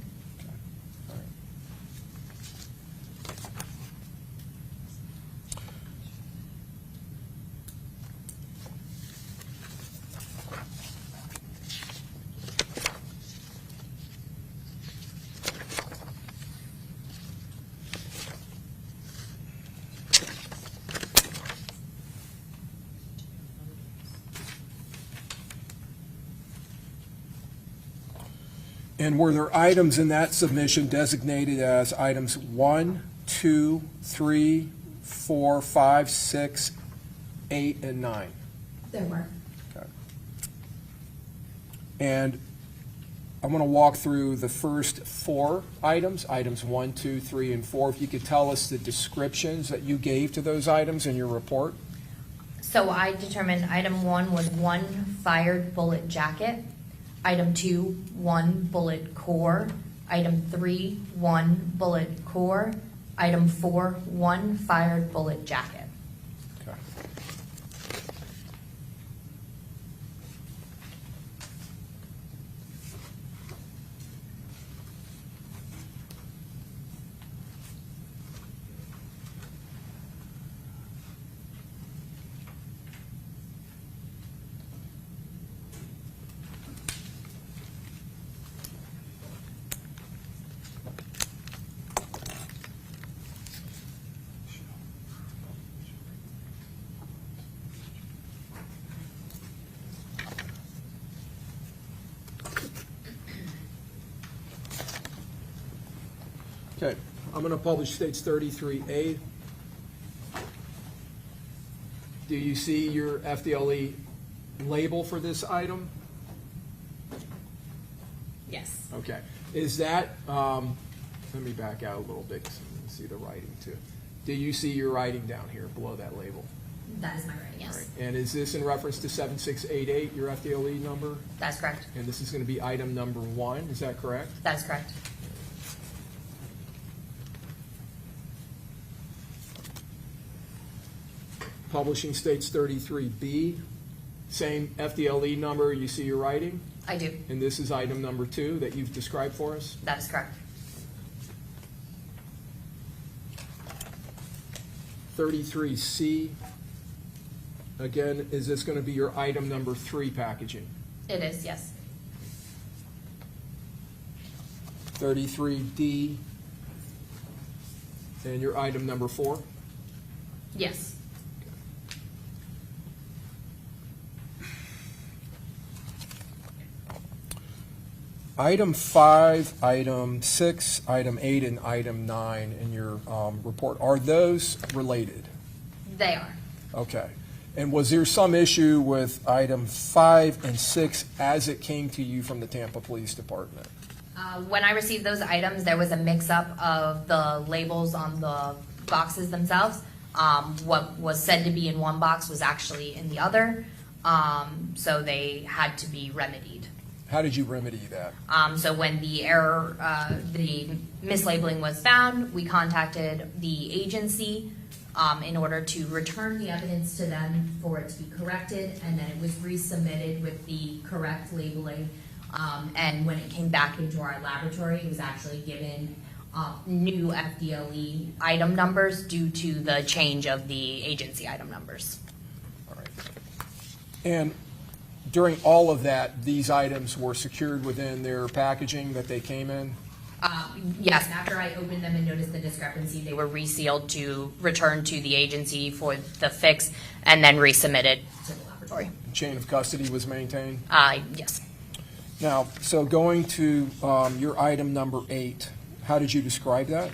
And were there items in that submission designated as items 1, 2, 3, 4, 5, 6, 8, and 9? There were. Okay. And I'm going to walk through the first 4 items, items 1, 2, 3, and 4. If you could tell us the descriptions that you gave to those items in your report. So I determined item 1 was 1 fired bullet jacket. Item 2, 1 bullet core. Item 3, 1 bullet core. Item 4, 1 fired bullet jacket. Okay. Okay, I'm going to publish states 33A. Do you see your FDLE label for this item? Yes. Okay. Is that, let me back out a little bit so you can see the writing too. Do you see your writing down here below that label? That is my writing, yes. All right. And is this in reference to 7688, your FDLE number? That's correct. And this is going to be item number 1, is that correct? That is correct. Publishing states 33B, same FDLE number, you see your writing? I do. And this is item number 2 that you've described for us? That is correct. 33C, again, is this going to be your item number 3 packaging? It is, yes. 33D, and your item number 4? Yes. Item 5, item 6, item 8, and item 9 in your report, are those related? They are. Okay. And was there some issue with item 5 and 6 as it came to you from the Tampa Police Department? When I received those items, there was a mix-up of the labels on the boxes themselves. What was said to be in one box was actually in the other, so they had to be remedied. How did you remedy that? So when the error, the mislabeling was found, we contacted the agency in order to return the evidence to them for it to be corrected, and then it was resubmitted with the correct labeling. And when it came back into our laboratory, it was actually given new FDLE item numbers due to the change of the agency item numbers. All right. And during all of that, these items were secured within their packaging that they came in? Yes, after I opened them and noticed the discrepancy, they were resealed to return to the agency for the fix and then resubmitted to the laboratory. Chain of custody was maintained? Yes. Now, so going to your item number 8, how did you describe that?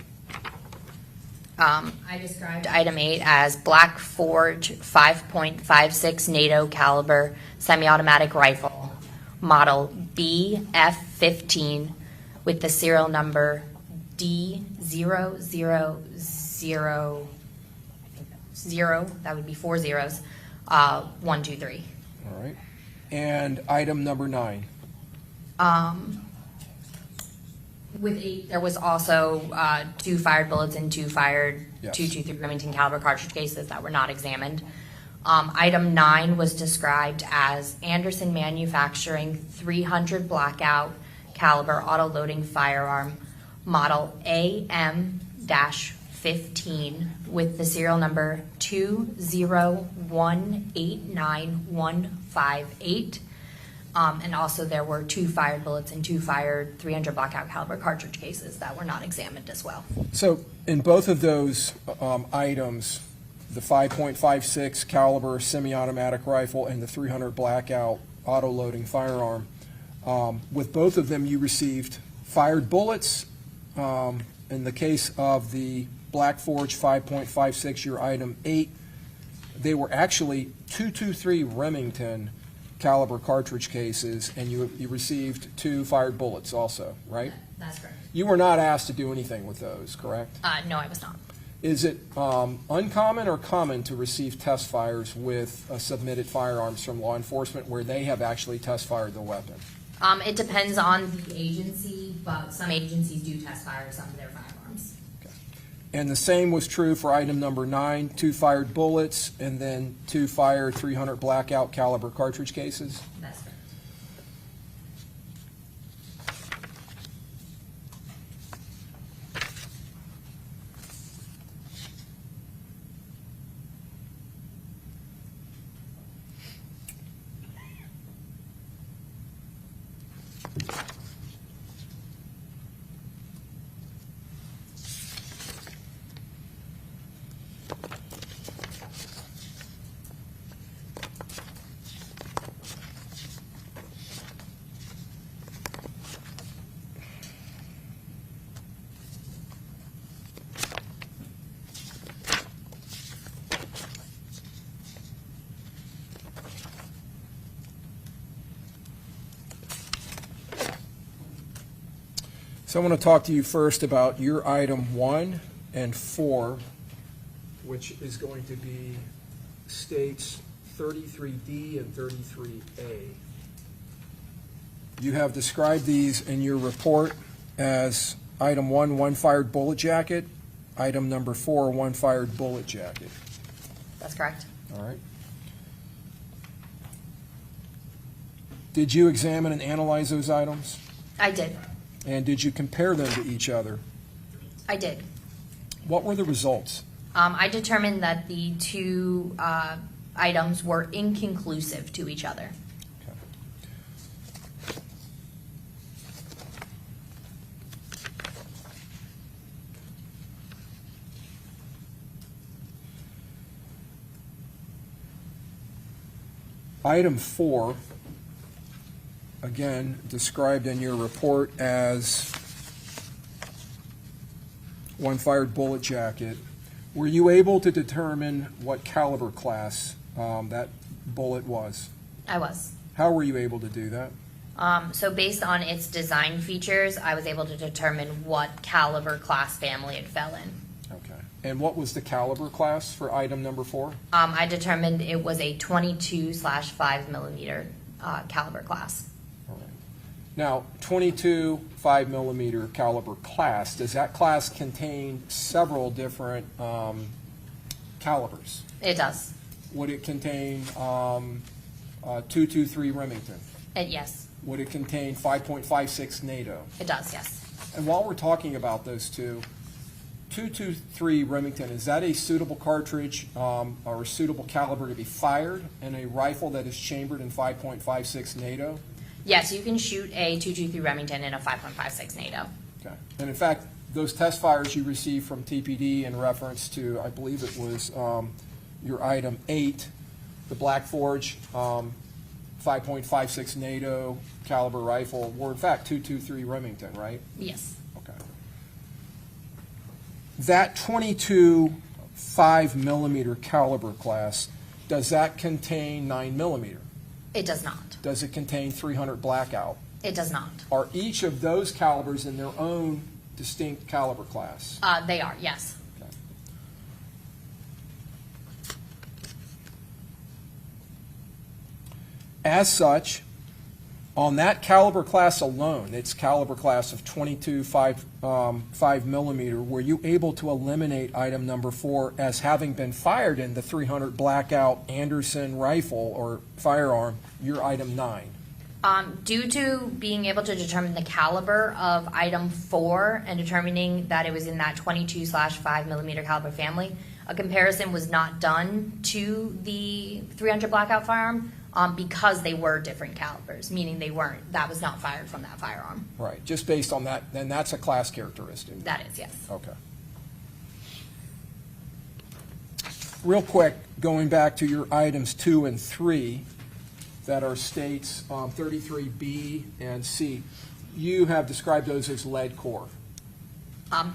I described item 8 as Black Forge 5.56 NATO caliber semi-automatic rifle, model BF15 with the serial number D0000, that would be 4 zeros, 123. All right. And item number 9? With 8, there was also 2 fired bullets and 2 fired Yes. .223 Remington caliber cartridge cases that were not examined. Item 9 was described as Anderson Manufacturing 300 blackout caliber auto-loading firearm, model AM-15 with the serial number 201891158. And also there were 2 fired bullets and 2 fired 300 blackout caliber cartridge cases that were not examined as well. So in both of those items, the 5.56 caliber semi-automatic rifle and the 300 blackout auto-loading firearm, with both of them you received fired bullets. In the case of the Black Forge 5.56, your item 8, they were actually .223 Remington caliber cartridge cases, and you received 2 fired bullets also, right? That's correct. You were not asked to do anything with those, correct? No, I was not. Is it uncommon or common to receive test fires with submitted firearms from law enforcement where they have actually test fired the weapon? It depends on the agency, but some agencies do test fire some of their firearms. Okay. And the same was true for item number 9, 2 fired bullets and then 2 fired 300 blackout caliber cartridge cases? That's correct. So I want to talk to you first about your item 1 and 4, which is going to be states 33D and 33A. You have described these in your report as item 1, one fired bullet jacket, item number 4, one fired bullet jacket. That's correct. All right. Did you examine and analyze those items? I did. And did you compare them to each other? I did. What were the results? I determined that the two items were inconclusive to each other. Item 4, again, described in your report as one fired bullet jacket. Were you able to determine what caliber class that bullet was? I was. How were you able to do that? So based on its design features, I was able to determine what caliber class family it fell in. Okay. And what was the caliber class for item number 4? I determined it was a 22/5 millimeter caliber class. All right. Now, 22 5mm caliber class, does that class contain several different calibers? It does. Would it contain 223 Remington? Yes, Would it contain 5.56 NATO? it does, yes. And while we're talking about those two, 223 Remington, is that a suitable cartridge or a suitable caliber to be fired in a rifle that is chambered in 5.56 NATO? Yes, you can shoot a 223 Remington in a 5.56 NATO. Okay. And in fact, those test fires you received from TPD in reference to, I believe it was your item 8, the Black Forge 5.56 NATO caliber rifle, were in fact 223 Remington, right? Yes, Okay. That 22 5mm caliber class, does that contain 9mm? it does not. Does it contain 300 blackout? It does not. Are each of those calibers in their own distinct caliber class? They are, yes. Okay. As such, on that caliber class alone, its caliber class of 22 5mm, were you able to eliminate item number 4 as having been fired in the 300 blackout Anderson rifle or firearm, your item 9? Due to being able to determine the caliber of item 4 and determining that it was in that 22/5mm caliber family, a comparison was not done to the 300 blackout firearm because they were different calibers, meaning that was not fired from that firearm. Right, just based on that, then that's a class characteristic. That is, yes. Okay. Real quick, going back to your items 2 and 3 that are states 33B and C, you have described those as lead core.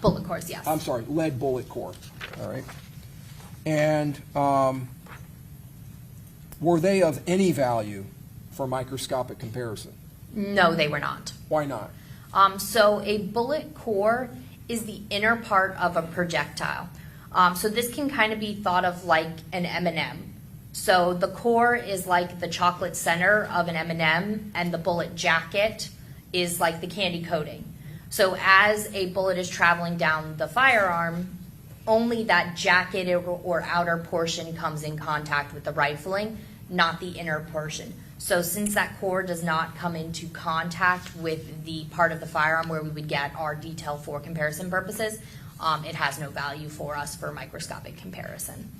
Bullet cores, yes. I'm sorry, lead bullet core, all right? And were they of any value for microscopic comparison? No, they were not. Why not? So a bullet core is the inner part of a projectile. So this can kind of be thought of like an M&M. So the core is like the chocolate center of an M&M, and the bullet jacket is like the candy coating. So as a bullet is traveling down the firearm, only that jacket or outer portion comes in contact with the rifling, not the inner portion. So since that core does not come into contact with the part of the firearm where we would get our detail for comparison purposes, it has no value for us for microscopic comparison.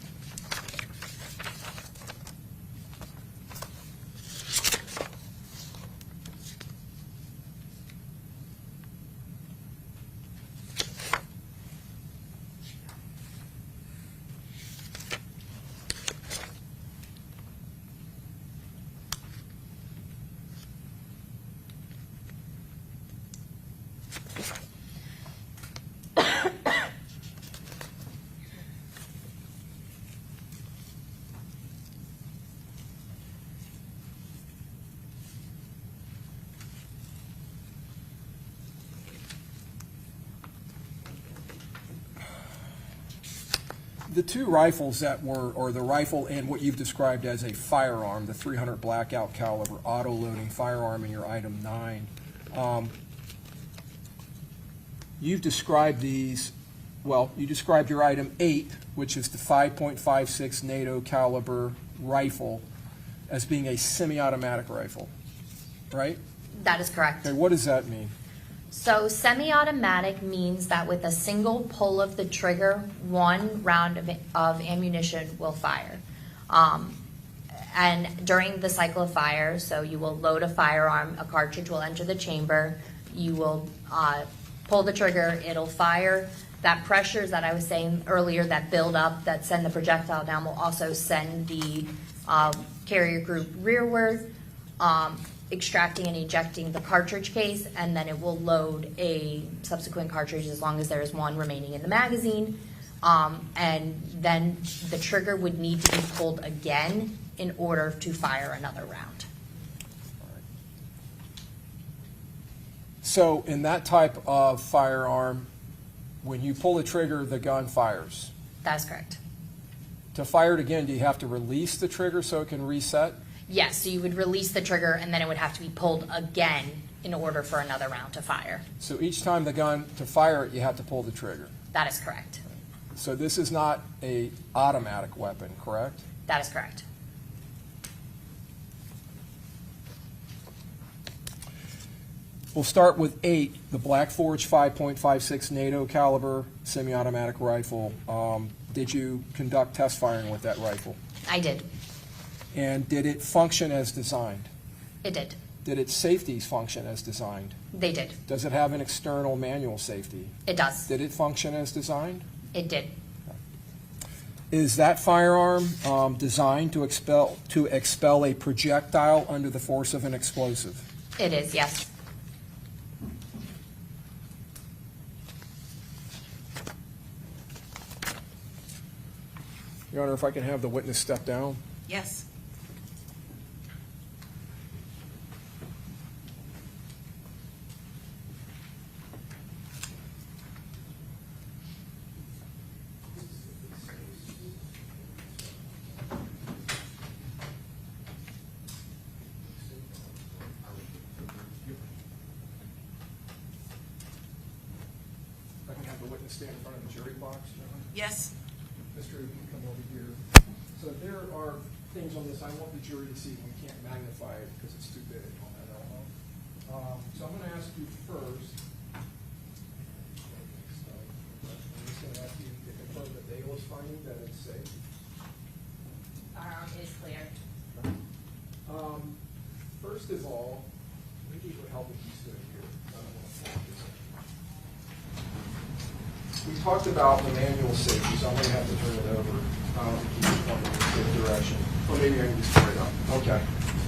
The two rifles that were, or the rifle and what you've described as a firearm, the 300 blackout caliber auto-loading firearm in your item 9, you've described these, well, you described your item 8, which is the 5.56 NATO caliber rifle, as being a semi-automatic rifle, right? That is correct. Okay, what does that mean? So semi-automatic means that with a single pull of the trigger, one round of ammunition will fire. And during the cycle of fire, so you will load a firearm, a cartridge will enter the chamber, you will pull the trigger, it'll fire. That pressures that I was saying earlier that build up, that send the projectile down, will also send the carrier group rearward, extracting and ejecting the cartridge case, and then it will load a subsequent cartridge as long as there is one remaining in the magazine. And then the trigger would need to be pulled again in order to fire another round. So in that type of firearm, when you pull the trigger, the gun fires. That's correct. To fire it again, do you have to release the trigger so it can reset? Yes, so you would release the trigger and then it would have to be pulled again in order for another round to fire. So each time the gun, to fire it, you have to pull the trigger. That is correct. So this is not a automatic weapon, correct? That is correct. We'll start with 8, the Black Forge 5.56 NATO caliber semi-automatic rifle. Did you conduct test firing with that rifle? I did. And did it function as designed? It did. Did its safeties function as designed? They did. Does it have an external manual safety? It does. Did it function as designed? It did. Is that firearm designed to expel a projectile under the force of an explosive? It is, yes. Your Honor, if I can have the witness step down. Yes. If I can have the witness stand in front of the jury box, Your Honor. Yes. Mr. You can come over here. So there are things on this I want the jury to see. We can't magnify it because it's too big on that elbow. So I'm going to ask you first. I'm just going to ask you to confirm that Dale is finding that it's safe. Firearm is clear. First of all, maybe it would help if you stood here. I don't want to block this. We talked about the manual safety, so I'm going to have to turn it over to keep it pointing in the safe direction. Or maybe I can just turn it up. Okay.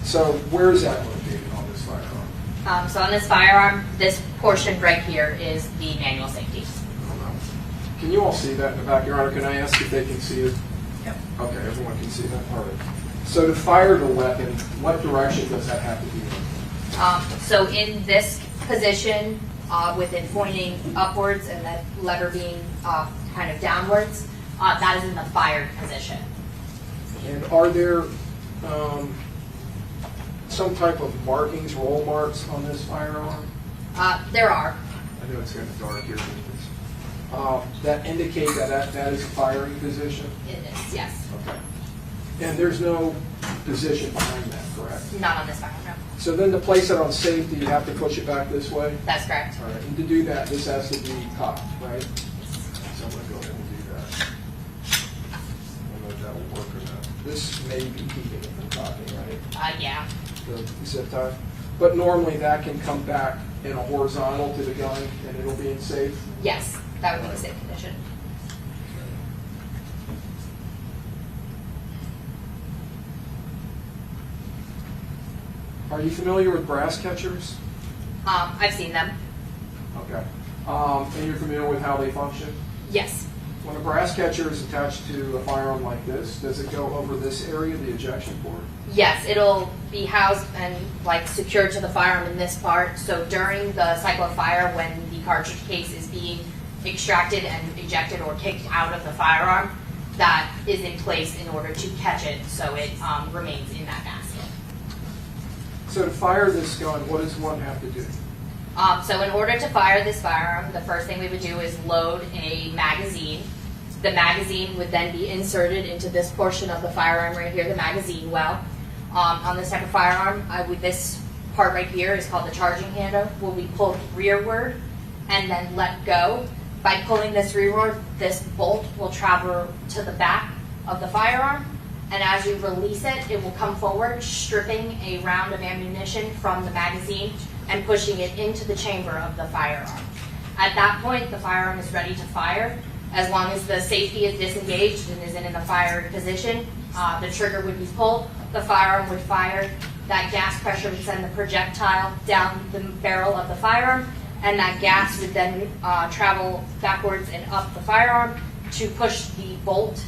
So where is that located on this firearm? So on this firearm, this portion right here is the manual safety. Can you all see that in the back? Your Honor, can I ask if they can see it? Yep. Okay, everyone can see that? All right. So to fire the weapon, what direction does that have to be in? So in this position, with it pointing upwards and that lever being kind of downwards, that is in the fired position. And are there some type of markings, roll marks on this firearm? There are. I know it's kind of dark here. That indicate that that is a firing position? It is, yes. Okay. And there's no position behind that, correct? Not on this firearm, no. So then to place it on safety, you have to push it back this way? That's correct. All right. And to do that, this has to be cocked, right? So I'm going to go ahead and do that. I don't know if that will work or not. This may be keeping it from cocking, right? Yeah. The zip tie. But normally that can come back in a horizontal to the gun and it'll be in safe? Yes, that would be the safe condition. Are you familiar with brass catchers? I've seen them. Okay. And you're familiar with how they function? Yes. When a brass catcher is attached to a firearm like this, does it go over this area, the ejection port? Yes, it'll be housed and like secured to the firearm in this part. So during the cycle of fire, when the cartridge case is being extracted and ejected or kicked out of the firearm, that is in place in order to catch it so it remains in that basket. So to fire this gun, what does one have to do? So in order to fire this firearm, the first thing we would do is load a magazine. The magazine would then be inserted into this portion of the firearm right here, the magazine well. On this type of firearm, this part right here is called the charging handle, will be pulled rearward and then let go. By pulling this rearward, this bolt will travel to the back of the firearm, and as you release it, it will come forward, stripping a round of ammunition from the magazine and pushing it into the chamber of the firearm. At that point, the firearm is ready to fire. As long as the safety is disengaged and isn't in the firing position, the trigger would be pulled, the firearm would fire, that gas pressure would send the projectile down the barrel of the firearm, and that gas would then travel backwards and up the firearm to push the bolt,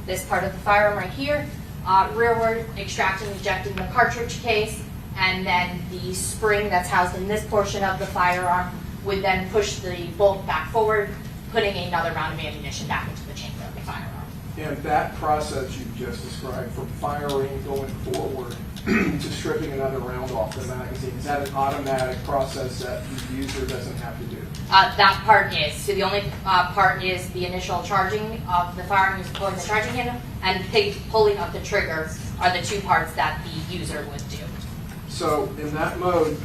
this part of the firearm right here, rearward, extracting, ejecting the cartridge case, and then the spring that's housed in this portion of the firearm would then push the bolt back forward, putting another round of ammunition back into the chamber of the firearm. And that process you just described, from firing going forward to stripping another round off the magazine, is that an automatic process that the user doesn't have to do? That part is. So the only part is the initial charging of the firearm, is pulling the charging handle, and pulling of the trigger are the two parts that the user would do. So in that mode,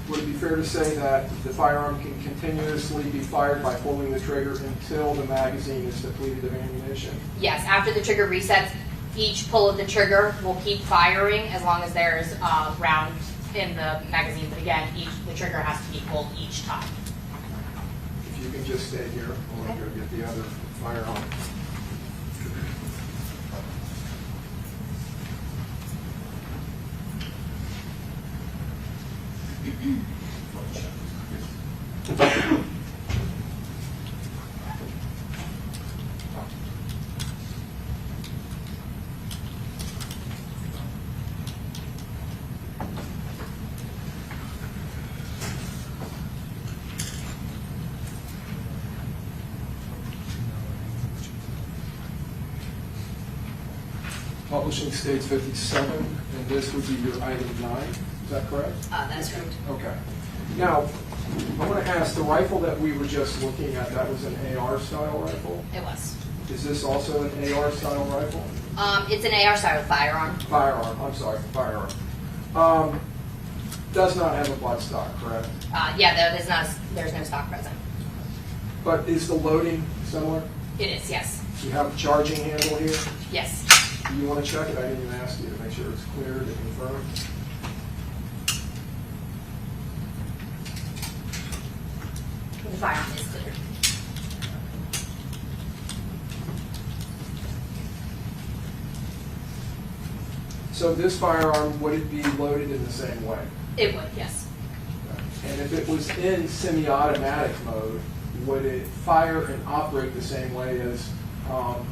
would it be fair to say that the firearm can continuously be fired by pulling the trigger until the magazine is depleted of ammunition? Yes, after the trigger resets, each pull of the trigger will keep firing as long as there's a round in the magazine. But again, the trigger has to be pulled each time. If you can just stay here, I'm going to go get the other firearm. Publishing states 57, and this would be your item 9. Is that correct? That's correct. Okay. Now, I want to ask, the rifle that we were just looking at, that was an AR-style rifle? It was. Is this also an AR-style rifle? It's an AR style firearm. Firearm, I'm sorry, firearm. Does not have a butt stock, correct? Yeah, there's no stock present. But is the loading similar? It is, yes. You have a charging handle here. Yes. Do you want to check it? I didn't even ask you to make sure it's clear to confirm. The firearm is clear. So this firearm, would it be loaded in the same way? It would, yes. And if it was in semi-automatic mode, would it fire and operate the same way as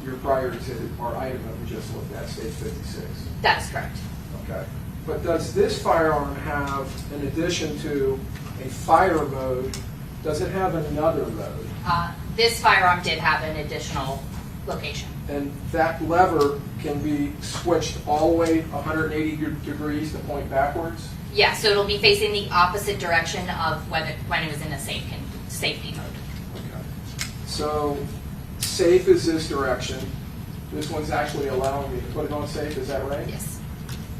your prior exhibit or item that we just looked at, stage 56? That's correct. Okay. But does this firearm have, in addition to a fire mode, does it have another mode? This firearm did have an additional location. And that lever can be switched all the way 180 degrees to point backwards? Yeah, so it'll be facing the opposite direction of when it was in a safety mode. Okay. So safe is this direction. This one's actually allowing me to put it on safe, is that right? Yes.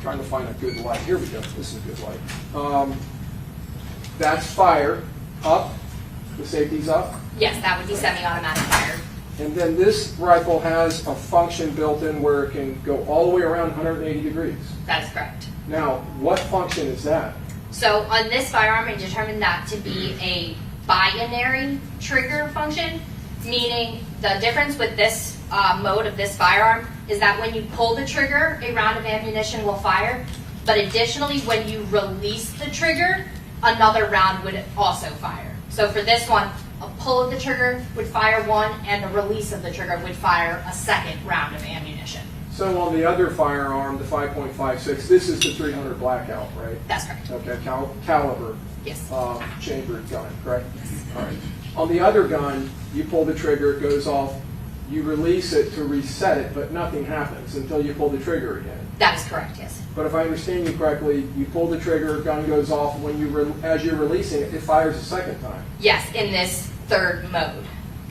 Trying to find a good light. Here we go. This is a good light. That's fire. Up. The safety's up. Yes, that would be semi-automatic fire. And then this rifle has a function built in where it can go all the way around 180 degrees. That is correct. Now, what function is that? So on this firearm, I determined that to be a binary trigger function, meaning the difference with this mode of this firearm is that when you pull the trigger, a round of ammunition will fire, but additionally, when you release the trigger, another round would also fire. So for this one, a pull of the trigger would fire one, and the release of the trigger would fire a second round of ammunition. So on the other firearm, the 5.56, this is the 300 blackout, right? That's correct. Okay, caliber. Yes. Chambered gun, correct? Yes. All right. On the other gun, you pull the trigger, it goes off. you release it to reset it, but nothing happens until you pull the trigger again. That is correct, yes. But if I understand you correctly, you pull the trigger, gun goes off. When as you're releasing it, it fires a second time. Yes, in this third mode.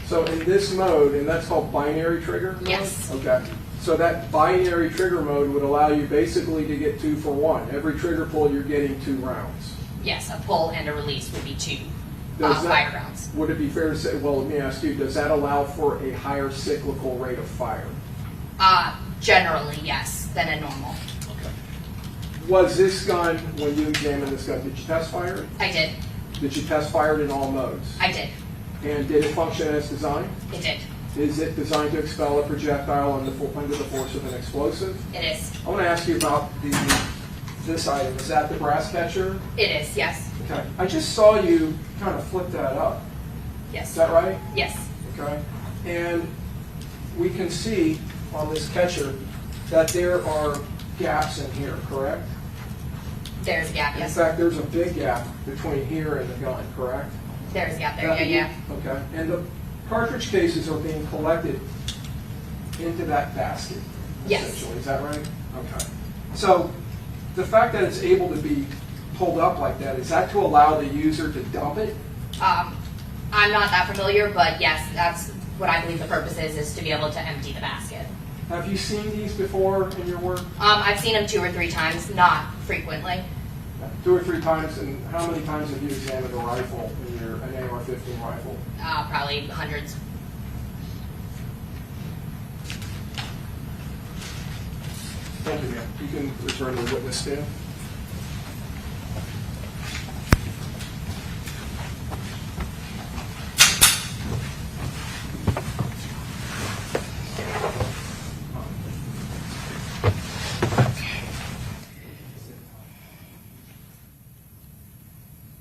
So in this mode, and that's called binary trigger mode? Yes. Okay. So that binary trigger mode would allow you basically to get 2 for 1. Every trigger pull, you're getting 2 rounds. Yes, a pull and a release would be 2 Does that- fire rounds. Would it be fair to say, well, let me ask you, does that allow for a higher cyclical rate of fire? Generally, yes, than a normal. Was this gun, when you examined this gun, did you test fire it? I did. Did you test fire it in all modes? I did. And did it function as designed? It did. Is it designed to expel a projectile under the force of an explosive? It is. I want to ask you about this item. Is that the brass catcher? It is, yes. Okay. I just saw you kind of flip that up. Yes. Is that right? Yes. Okay. And we can see on this catcher that there are gaps in here, correct? There's a gap, In yes. fact, there's a big gap between here and the gun, correct? There's a gap there, yeah. Okay. And the cartridge cases are being collected into that basket, Yes. essentially. Is that right? Okay. So the fact that it's able to be pulled up like that, is that to allow the user to dump it? I'm not that familiar, but yes, that's what I believe the purpose is to be able to empty the basket. Have you seen these before in your work? I've seen them 2 or 3 times, not frequently. 2 or 3 times, and how many times have you examined a rifle in an AR-15 rifle? Probably hundreds. Thank you, ma'am. You can return to the witness stand.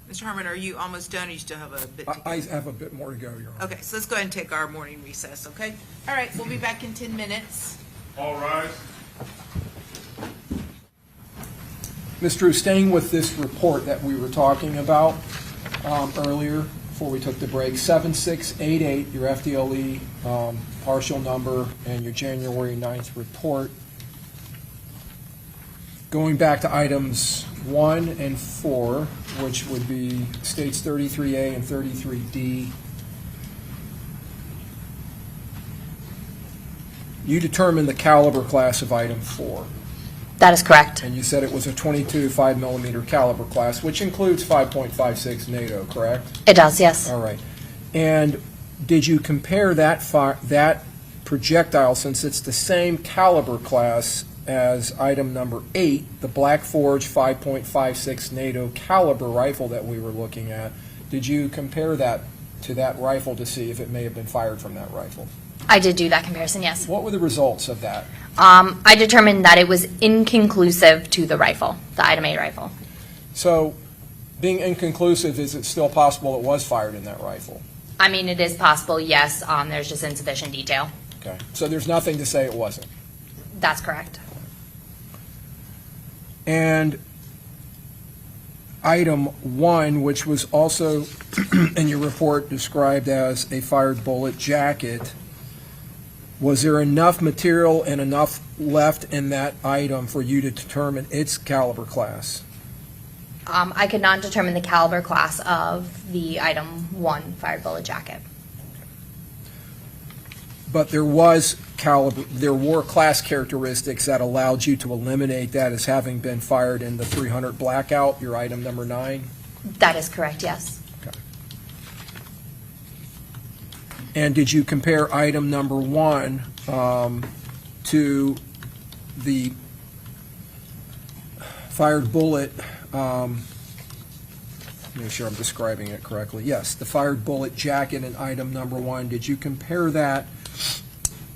Mr. Harmon, are you almost done, or you still have a bit to go? I have a bit more to go, Your Honor. Okay, so let's go ahead and take our morning recess, okay? All right, we'll be back in 10 minutes. All rise. Ms. Drew, staying with this report that we were talking about earlier, before we took the break, 7688, your FDLE partial number, and your January 9th report. Going back to items 1 and 4, which would be states 33A and 33D, you determined the caliber class of item 4. That is correct. And you said it was a 22 5mm caliber class, which includes 5.56 NATO, correct? It does, yes. All right. And did you compare that projectile, since it's the same caliber class as item number 8, the Black Forge 5.56 NATO caliber rifle that we were looking at, did you compare that to that rifle to see if it may have been fired from that rifle? I did do that comparison, yes. What were the results of that? I determined that it was inconclusive to the rifle, the item 8 rifle. So, being inconclusive, is it still possible it was fired in that rifle? I mean, it is possible, yes. There's just insufficient detail. Okay. So there's nothing to say it wasn't? That's correct. And item 1, which was also in your report described as a fired bullet jacket, was there enough material and enough left in that item for you to determine its caliber class? I could not determine the caliber class of the item 1 fired bullet jacket. But there were class characteristics that allowed you to eliminate that as having been fired in the 300 blackout, your item number 9? That is correct, yes. Okay. And did you compare item number 1 to the fired bullet, make sure I'm describing it correctly. Yes, the fired bullet jacket in item number 1, did you compare that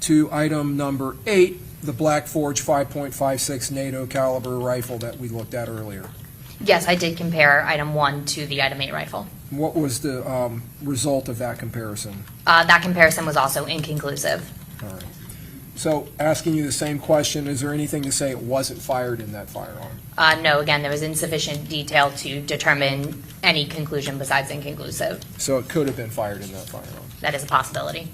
to item number 8, the Black Forge 5.56 NATO caliber rifle that we looked at earlier? Yes, I did compare item 1 to the item 8 rifle. What was the result of that comparison? That comparison was also inconclusive. All right. So, asking you the same question, is there anything to say it wasn't fired in that firearm? No, again, there was insufficient detail to determine any conclusion besides inconclusive. So it could have been fired in that firearm? That is a possibility.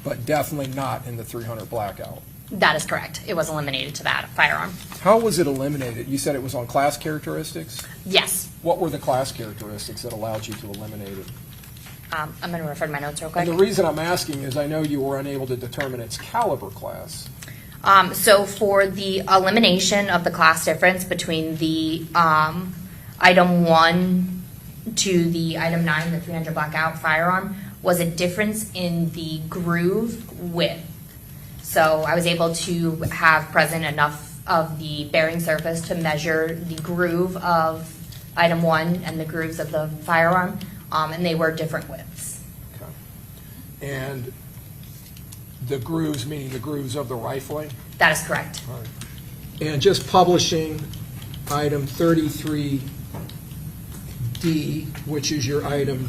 but definitely not in the 300 blackout. That is correct. It was eliminated to that firearm. How was it eliminated? You said it was on class characteristics? Yes. What were the class characteristics that allowed you to eliminate it? I'm going to refer to my notes real quick. And the reason I'm asking is I know you were unable to determine its caliber class. So for the elimination of the class difference between the item 1 to the item 9, the 300 blackout firearm, was a difference in the groove width. So I was able to have present enough of the bearing surface to measure the groove of item 1 and the grooves of the firearm, and they were different widths. Okay. And the grooves, meaning the grooves of the rifling? That is correct. All right. And just publishing item 33D, which is your item,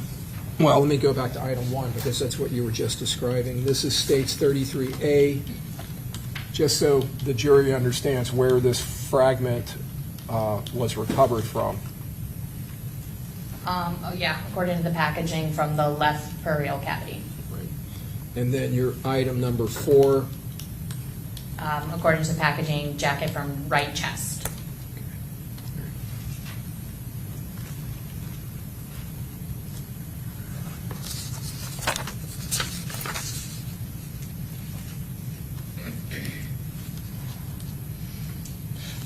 well, let me go back to item 1 because that's what you were just describing. This is states 33A, just so the jury understands where this fragment was recovered from. Oh yeah, according to the packaging from the left perial cavity. Right. And then your item number 4. According to the packaging, jacket from right chest.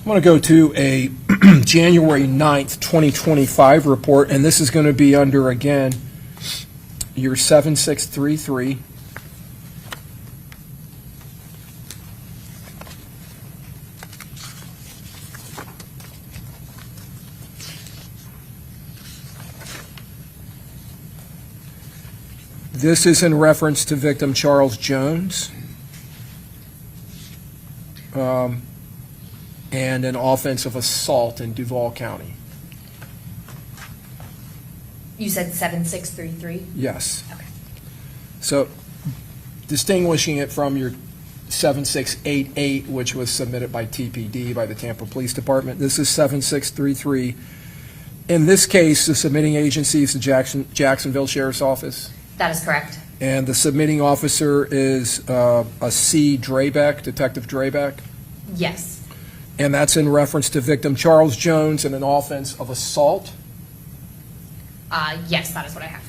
I'm going to go to a January 9th, 2025 report, and this is going to be under, again, your 7633. This is in reference to victim Charles Jones. And an offensive assault in Duval County. You said 7633? Yes. Okay. So distinguishing it from your 7688, which was submitted by TPD, by the Tampa Police Department, this is 7633. In this case, the submitting agency is the Jacksonville Sheriff's Office. That is correct. And the submitting officer is a C. Drabeck, Detective Drabeck. Yes. And that's in reference to victim Charles Jones and an offense of assault. Yes, that is what I have.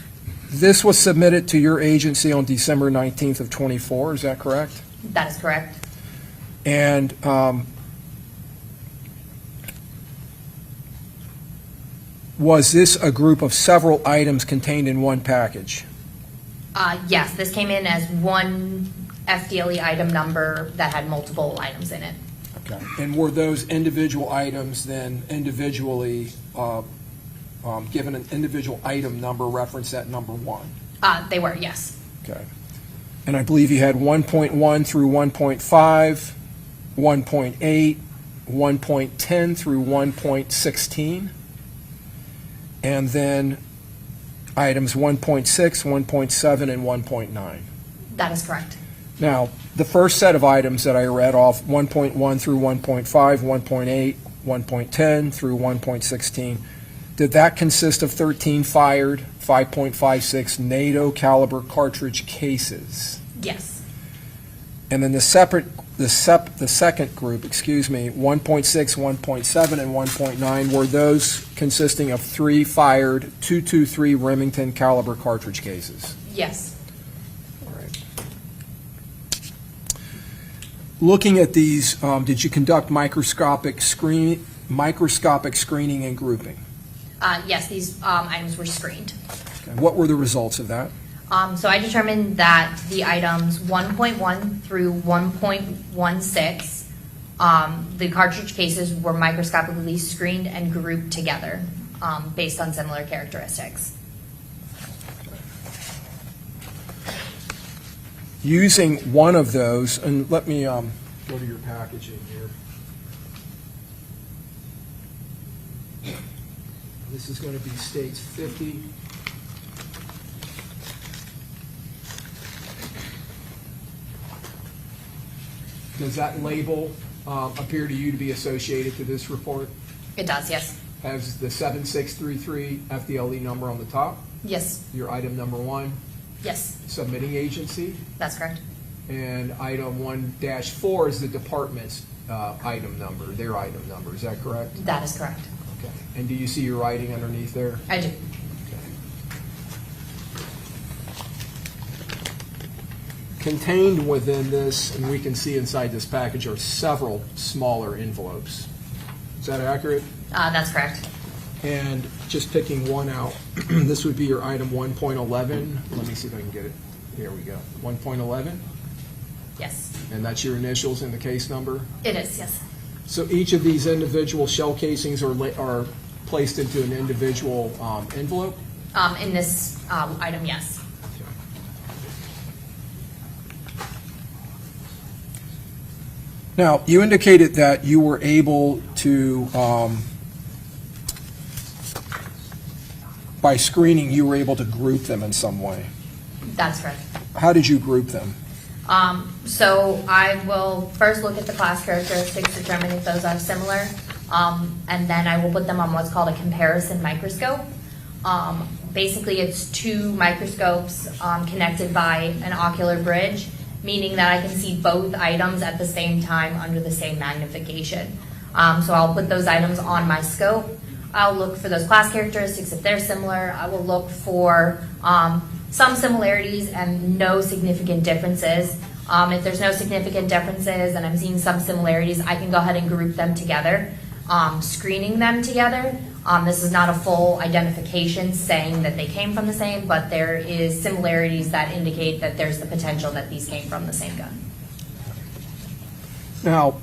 This was submitted to your agency on December 19th of 24, is that correct? That is correct. And was this a group of several items contained in one package? Yes, this came in as one FDLE item number that had multiple items in it. Okay. And were those individual items then individually given an individual item number referenced at number 1? They were, yes. Okay. And I believe you had 1.1 through 1.5, 1.8, 1.10 through 1.16, and then items 1.6, 1.7, and 1.9. That is correct. Now, the first set of items that I read off, 1.1 through 1.5, 1.8, 1.10 through 1.16, did that consist of 13 fired 5.56 NATO caliber cartridge cases? Yes. And then the second group, 1.6, 1.7, and 1.9, were those consisting of 3 fired .223 Remington caliber cartridge cases? Yes. Looking at these, did you conduct microscopic screening and grouping? Yes, these items were screened. Okay. What were the results of that? So I determined that the items 1.1 through 1.16, the cartridge cases were microscopically screened and grouped together based on similar characteristics. Using one of those, and let me go to your packaging here. This is going to be states 50. Does that label appear to you to be associated to this report? It does, yes. Has the 7633 FDLE number on the top? Yes. Your item number 1? Yes, Submitting agency? that's correct. And item 1-4 is the department's item number, their item number. Is that correct? That is correct. Okay. And do you see your writing underneath there? I do. Contained within this, and we can see inside this package, are several smaller envelopes. Is that accurate? That's correct. And just picking one out, this would be your item 1.11. Let me see if I can get it. Here we go. 1.11, Yes. and that's your initials and the case number. It is, yes. So each of these individual shell casings are placed into an individual envelope? In this item, yes. Now, you indicated that you were able to, by screening, you were able to group them in some way. That's correct. How did you group them? So I will first look at the class characteristics, determine if those are similar, and then I will put them on what's called a comparison microscope. Basically, it's two microscopes connected by an ocular bridge, meaning that I can see both items at the same time under the same magnification. So I'll put those items on my scope. I'll look for those class characteristics. If they're similar, I will look for some similarities and no significant differences. If there's no significant differences and I'm seeing some similarities, I can go ahead and group them together, screening them together. This is not a full identification saying that they came from the same, but there is similarities that indicate that there's the potential that these came from the same gun. Now,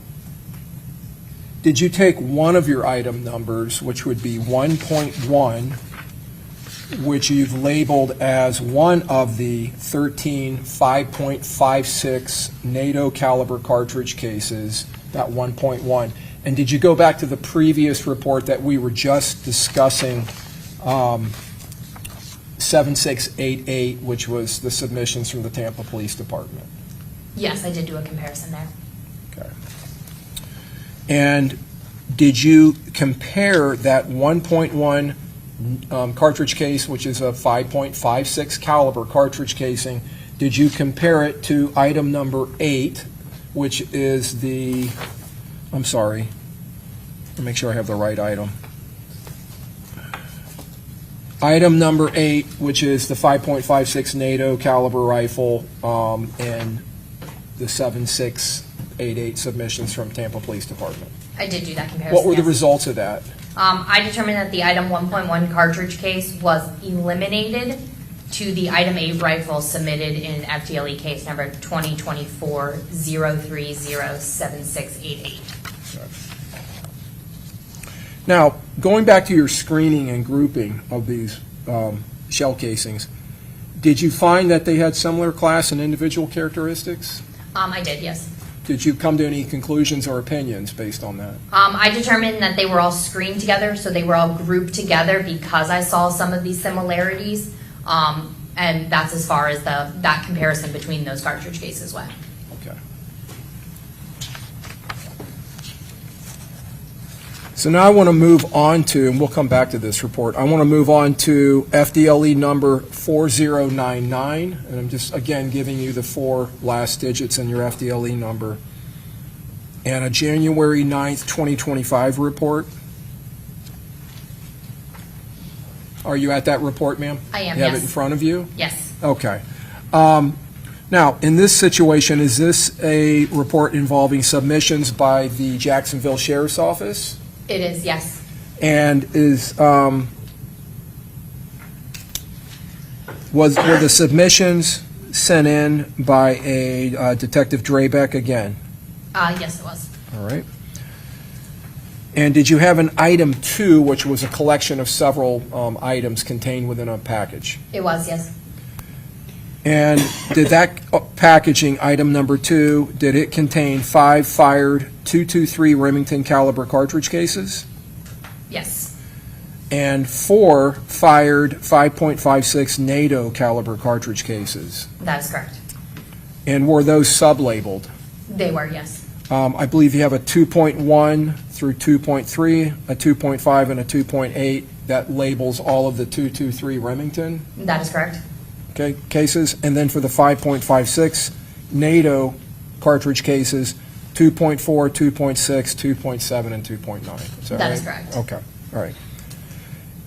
did you take one of your item numbers, which would be 1.1, which you've labeled as one of the 13 5.56 NATO caliber cartridge cases, that 1.1, and did you go back to the previous report that we were just discussing, 7688, which was the submissions from the Tampa Police Department? Yes, I did do a comparison there. Okay. And did you compare that 1.1 cartridge case, which is a 5.56 caliber cartridge casing, did you compare it to item number 8, which is the, I'm sorry, let me make sure I have the right item. Item number 8, which is the 5.56 NATO caliber rifle, and the 7688 submissions from Tampa Police Department. I did do that comparison. What were the yes. results of that? I determined that the item 1.1 cartridge case was eliminated to the item 8 rifle submitted in FDLE case number 2024-0307688. Now, going back to your screening and grouping of these shell casings, did you find that they had similar class and individual characteristics? I did, yes. Did you come to any conclusions or opinions based on that? I determined that they were all screened together, so they were all grouped together because I saw some of these similarities, and that's as far as that comparison between those cartridge cases went. Okay. So now I want to move on to, and we'll come back to this report, I want to move on to FDLE number 4099, and I'm just, again, giving you the 4 last digits in your FDLE number, and a January 9th, 2025 report. Are you at that report, ma'am? I am, You have yes. it in front of you? Yes. Okay. Now, in this situation, is this a report involving submissions by the Jacksonville Sheriff's Office? It is, yes. And were the submissions sent in by a Detective Drabeck again? Yes, it was. All right. And did you have an item 2, which was a collection of several items contained within a package? It was, yes. And did that packaging, item number 2, did it contain 5 fired .223 Remington caliber cartridge cases? Yes. And 4 fired 5.56 NATO caliber cartridge cases? That is correct. And were those sub-labeled? They were, yes. I believe you have a 2.1 through 2.3, a 2.5, and a 2.8 that labels all of the .223 Remington? That is correct. Okay, cases, and then for the 5.56, NATO cartridge cases, 2.4, 2.6, 2.7, and 2.9. Is that That right? is correct. Okay, all right.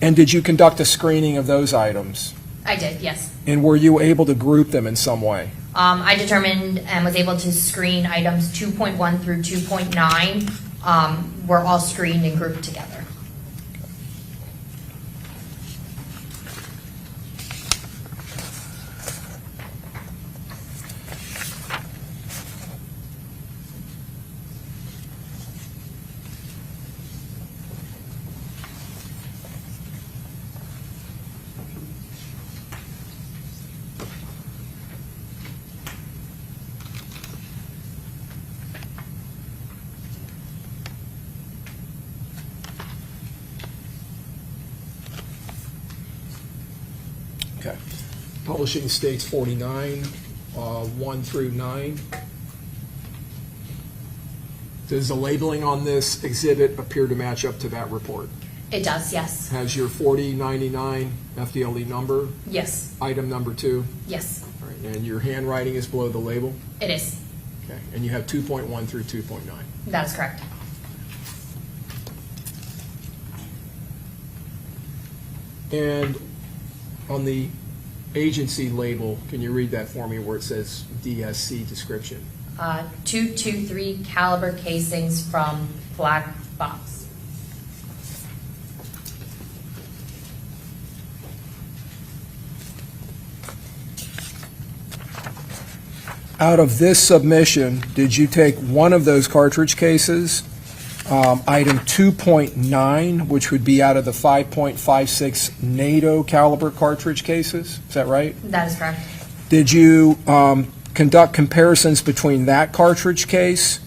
And did you conduct a screening of those items? I did, yes. And were you able to group them in some way? I determined and was able to screen items 2.1 through 2.9. Were all screened and grouped together. Okay. Publishing states 49, 1 through 9. Does the labeling on this exhibit appear to match up to that report? It does, yes. Has your 4099 FDLE number, Yes, item number 2? yes, All right, and your handwriting is below the label? it is. Okay, and you have 2.1 through 2.9. That is correct. And on the agency label, can you read that for me where it says DSC description? 223 caliber casings from Black Box. Out of this submission, did you take one of those cartridge cases, item 2.9, which would be out of the 5.56 NATO caliber cartridge cases? Is that right? That is correct. Did you conduct comparisons between that cartridge case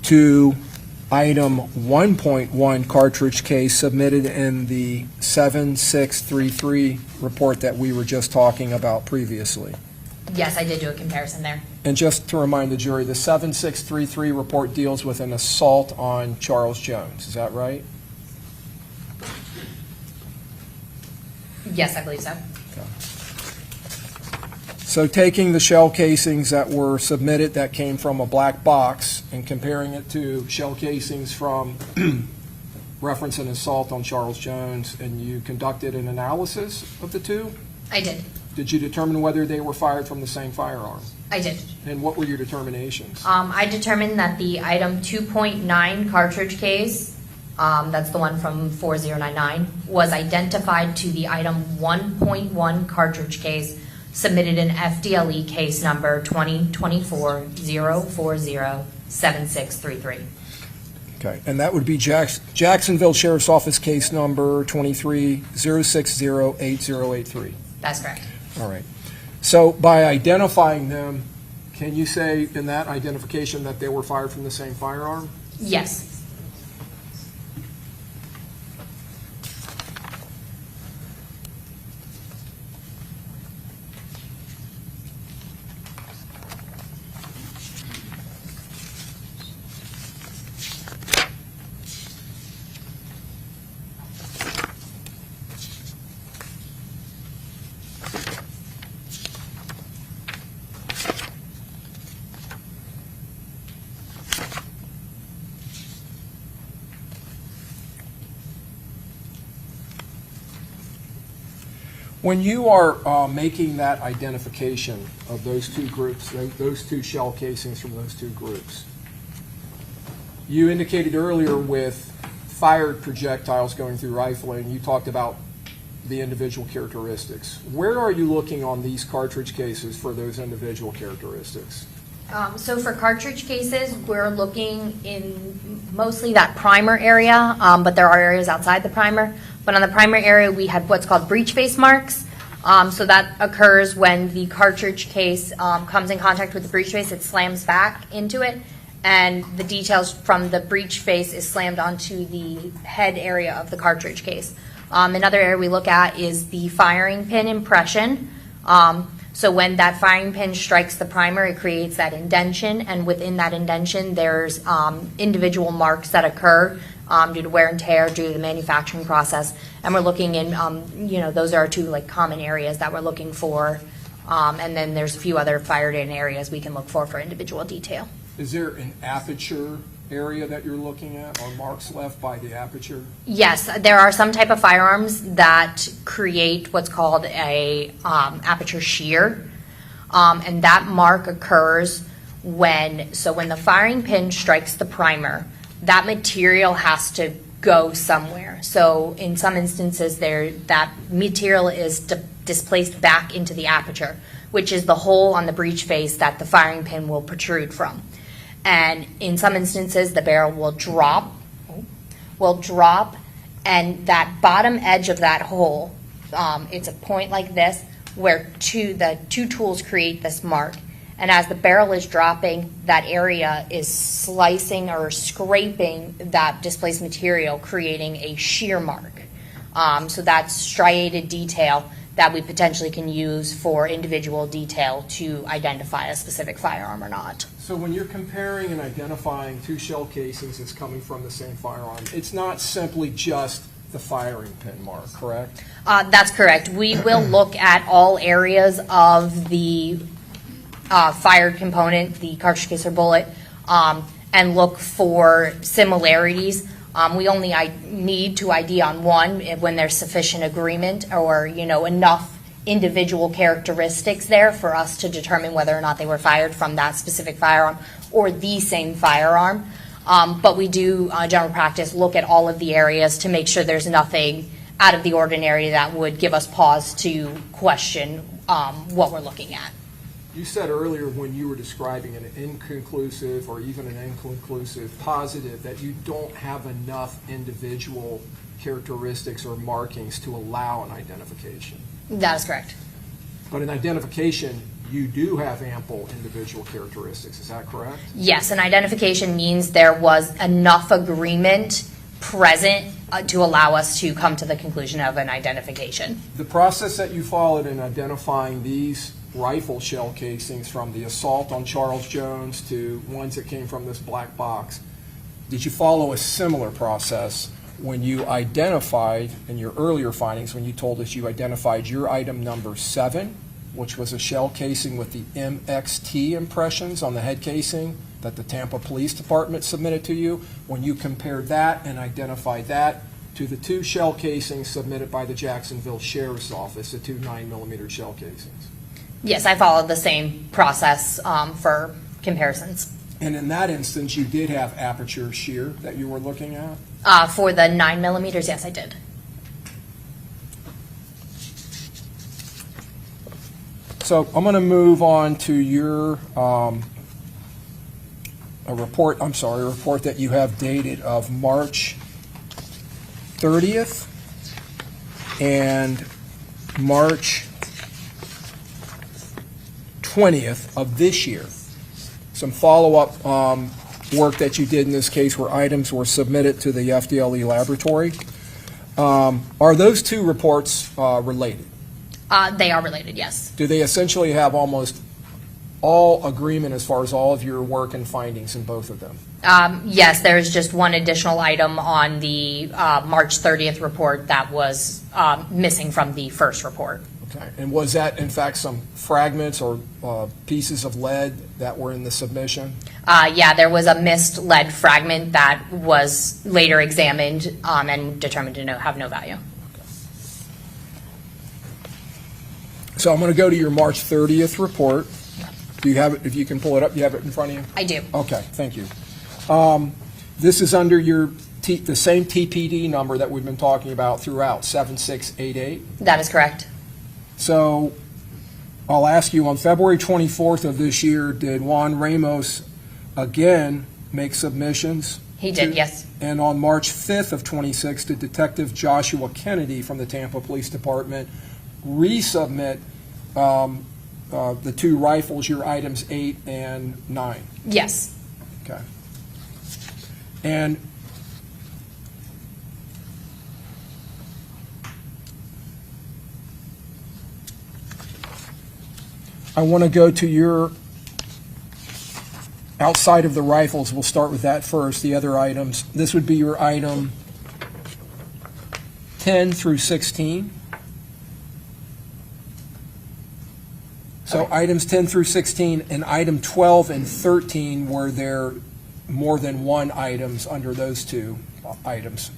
to item 1.1 cartridge case submitted in the 7633 report that we were just talking about previously? Yes, I did do a comparison there. And just to remind the jury, the 7633 report deals with an assault on Charles Jones. Is that right? Yes, I believe so. So taking the shell casings that were submitted that came from a black box and comparing it to shell casings from reference an assault on Charles Jones, and you conducted an analysis of the two? I did. Did you determine whether they were fired from the same firearm? I did. And what were your determinations? I determined that the item 2.9 cartridge case, that's the one from 4099, was identified to the item 1.1 cartridge case submitted in FDLE case number 2024-040-7633. Okay, and that would be Jacksonville Sheriff's Office case number 23-060-8083. That's correct. All right. So by identifying them, can you say in that identification that they were fired from the same firearm? Yes. When you are making that identification of those two groups, those two shell casings from those two groups, you indicated earlier with fired projectiles going through rifling, you talked about the individual characteristics. Where are you looking on these cartridge cases for those individual characteristics? So for cartridge cases, we're looking in mostly that primer area, but there are areas outside the primer. But on the primer area, we had what's called breech face marks. So that occurs when the cartridge case comes in contact with the breech face, it slams back into it, and the details from the breech face is slammed onto the head area of the cartridge case. Another area we look at is the firing pin impression. So when that firing pin strikes the primer, it creates that indention, and within that indention, there's individual marks that occur due to wear and tear, due to the manufacturing process. And we're looking in, those are our two common areas that we're looking for And then there's a few other fired-in areas we can look for individual detail. Is there an aperture area that you're looking at, or marks left by the aperture? Yes, there are some type of firearms that create what's called a aperture shear, and that mark occurs when the firing pin strikes the primer, that material has to go somewhere. So in some instances, that material is displaced back into the aperture, which is the hole on the breech face that the firing pin will protrude from. And in some instances, the barrel will drop, and that bottom edge of that hole, it's a point like this, where the two tools create this mark. And as the barrel is dropping, that area is slicing or scraping that displaced material, creating a shear mark. So that's striated detail that we potentially can use for individual detail to identify a specific firearm or not. So when you're comparing and identifying two shell casings that's coming from the same firearm, it's not simply just the firing pin mark, correct? That's correct. We will look at all areas of the fired component, the cartridge case or bullet, and look for similarities. We only need to ID on one when there's sufficient agreement or, enough individual characteristics there for us to determine whether or not they were fired from that specific firearm or the same firearm. But we do, general practice, look at all of the areas to make sure there's nothing out of the ordinary that would give us pause to question what we're looking at. You said earlier when you were describing an inconclusive or even an inconclusive positive that you don't have enough individual characteristics or markings to allow an identification. That is correct. But in identification, you do have ample individual characteristics. Is that correct? Yes, an identification means there was enough agreement present to allow us to come to the conclusion of an identification. The process that you followed in identifying these rifle shell casings from the assault on Charles Jones to ones that came from this black box, did you follow a similar process when you identified, in your earlier findings, when you told us you identified your item number 7, which was a shell casing with the MXT impressions on the head casing that the Tampa Police Department submitted to you, when you compared that and identified that to the 2 shell casings submitted by the Jacksonville Sheriff's Office, the 2 9mm shell casings? Yes, I followed the same process for comparisons. And in that instance, you did have aperture shear that you were looking at? For the 9mm, yes, I did. So I'm going to move on to your a report that you have dated of March 30th and March 20th of this year. Some follow-up work that you did in this case where items were submitted to the FDLE laboratory. Are those 2 reports related? They are related, yes. Do they essentially have almost all agreement as far as all of your work and findings in both of them? Yes, there is just one additional item on the March 30th report that was missing from the first report. Okay. And was that, in fact, some fragments or pieces of lead that were in the submission? Yeah, there was a missed lead fragment that was later examined and determined to have no value. Okay. So I'm going to go to your March 30th report. Do you have it? If you can pull it up, you have it in front of you? I do. Okay, thank you. This is under your the same TPD number that we've been talking about throughout, 7688. That is correct. So I'll ask you, on February 24th of this year, did Juan Ramos again make submissions? He did, yes. And on March 5th of 26, did Detective Joshua Kennedy from the Tampa Police Department resubmit the 2 rifles, your items 8 and 9? Yes. Okay. And I want to go to your, outside of the rifles, we'll start with that first, the other items. This would be your item 10 through 16. So Okay. items 10 through 16, and item 12 and 13, were there more than one items under those two items?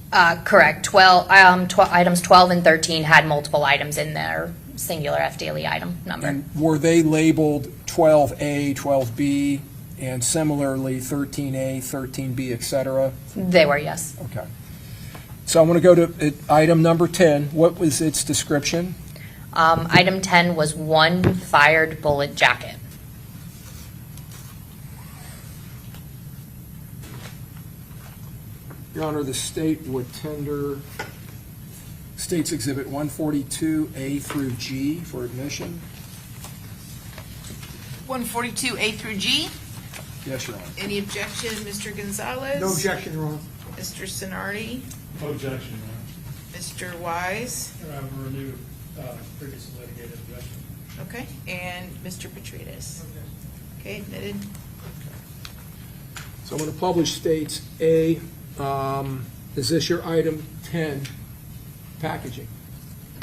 Correct. Items 12 and 13 had multiple items in their singular FDLE item number. And were they labeled 12A, 12B, and similarly 13A, 13B, et cetera? They were, yes. Okay. So I want to go to item number 10. What was its description? Item 10 was one fired bullet jacket. Your Honor, the state would tender State's Exhibit 142A through G for admission. 142A through G. Yes, Your Honor. Any objection, Mr. Gonzalez? No objection, Your Honor. Mr. Sonardi? No objection, Mr. Wise? Your Honor. I will renew previously litigated objection. Okay, and Mr. Petrides? Okay, admitted. So I'm going to publish States A. Is this your item 10 packaging?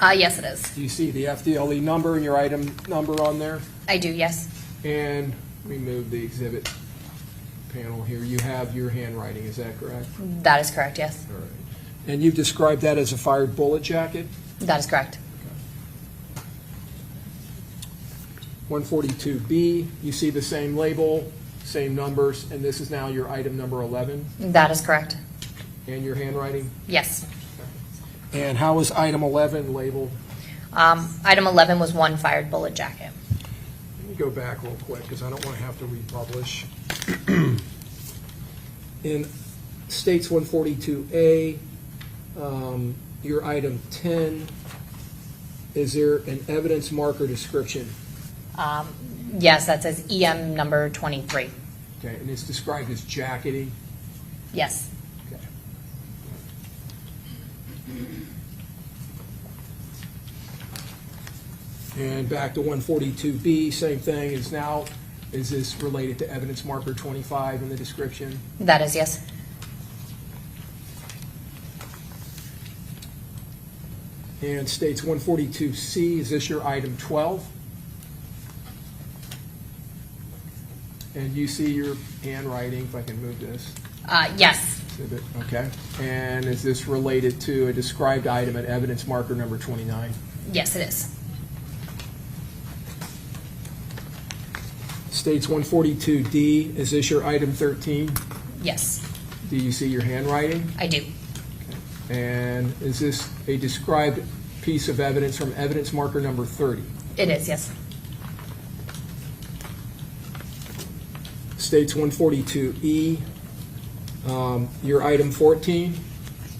Yes, it is. Do you see the FDLE number and your item number on there? I do, yes. And remove the exhibit panel here. You have your handwriting, is that correct? That is correct, yes. All right. And you've described that as a fired bullet jacket? That is correct. 142B, you see the same label, same numbers, and this is now your item number 11, That is correct. and your handwriting? Yes. And how is item 11 labeled? Item 11 was one fired bullet jacket. Let me go back real quick, because I don't want to have to republish. In States 142A, your item 10, is there an evidence marker description? Yes, that says EM number 23. Okay, and it's described as jacketing? Yes. Okay. And back to 142B, same thing, is this related to evidence marker 25 in the description? That is yes. And States 142C, is this your item 12? And you see your handwriting, if I can move this. Yes. Exhibit, okay. And is this related to a described item at evidence marker number 29? Yes, it is. States 142D, is this your item 13? Yes, Do you see your handwriting? I do. And is this a described piece of evidence from evidence marker number 30? It is, yes. States 142E, your item 14,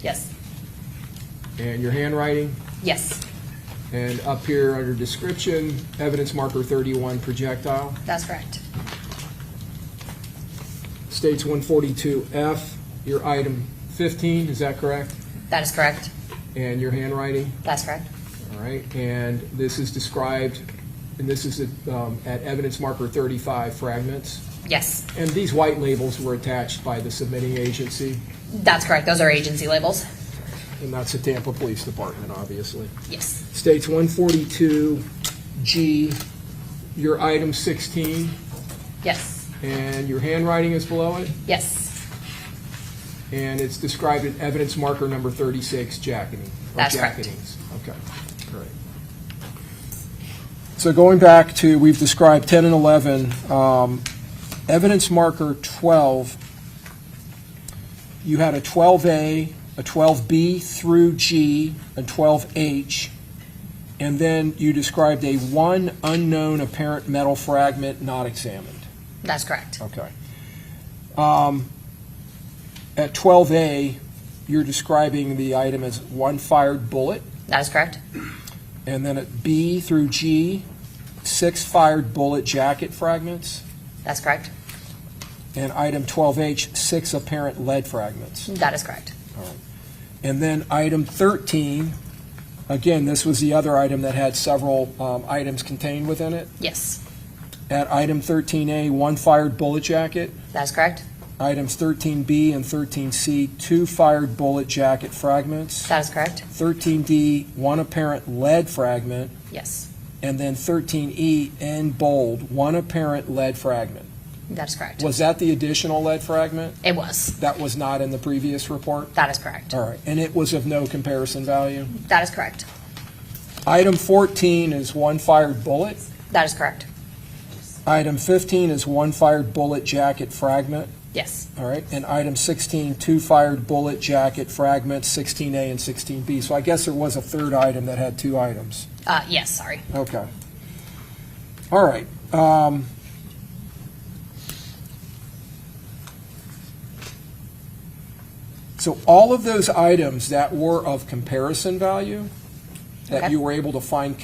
Yes. and your handwriting? Yes, And up here under description, evidence marker 31, projectile. that's correct. States 142F, your item 15, is that correct? That is correct. And your handwriting? That's correct. All right, and this is described, and this is at evidence marker 35, fragments. Yes, And these white labels were attached by the submitting agency, that's correct. Those are agency labels. and that's the Tampa Police Department, obviously. Yes, States 142G, your item 16, yes, and your handwriting is below it, yes. and it's described at evidence marker number 36, jacketing. or That's correct. jacketings. Okay, great. So going back to, we've described 10 and 11, evidence marker 12, you had a 12A, a 12B through G, a 12H, and then you described a one unknown apparent metal fragment not examined. That's correct. Okay. At 12A, you're describing the item as one fired bullet, That is correct. and then at B through G, 6 fired bullet jacket fragments, That's correct. and item 12H, 6 apparent lead fragments. That is correct. And then item 13, again, this was the other item that had several items contained within it. Yes, At item 13A, 1 fired bullet jacket. that is correct. Items 13B and 13C, 2 fired bullet jacket fragments. That is correct. 13D, 1 apparent lead fragment. Yes, and then 13E in bold, one apparent lead fragment. That's correct. Was that the additional lead fragment? It was. That was not in the previous report? That is correct. All right, and it was of no comparison value? That is correct. Item 14 is one fired bullet. That is correct. Item 15 is one fired bullet jacket fragment. Yes. All right, and item 16, two fired bullet jacket fragments, 16A and 16B. So I guess there was a third item that had two items. Yes, sorry. Okay. All right. So all of those items that were of comparison value, that Okay. you were able to find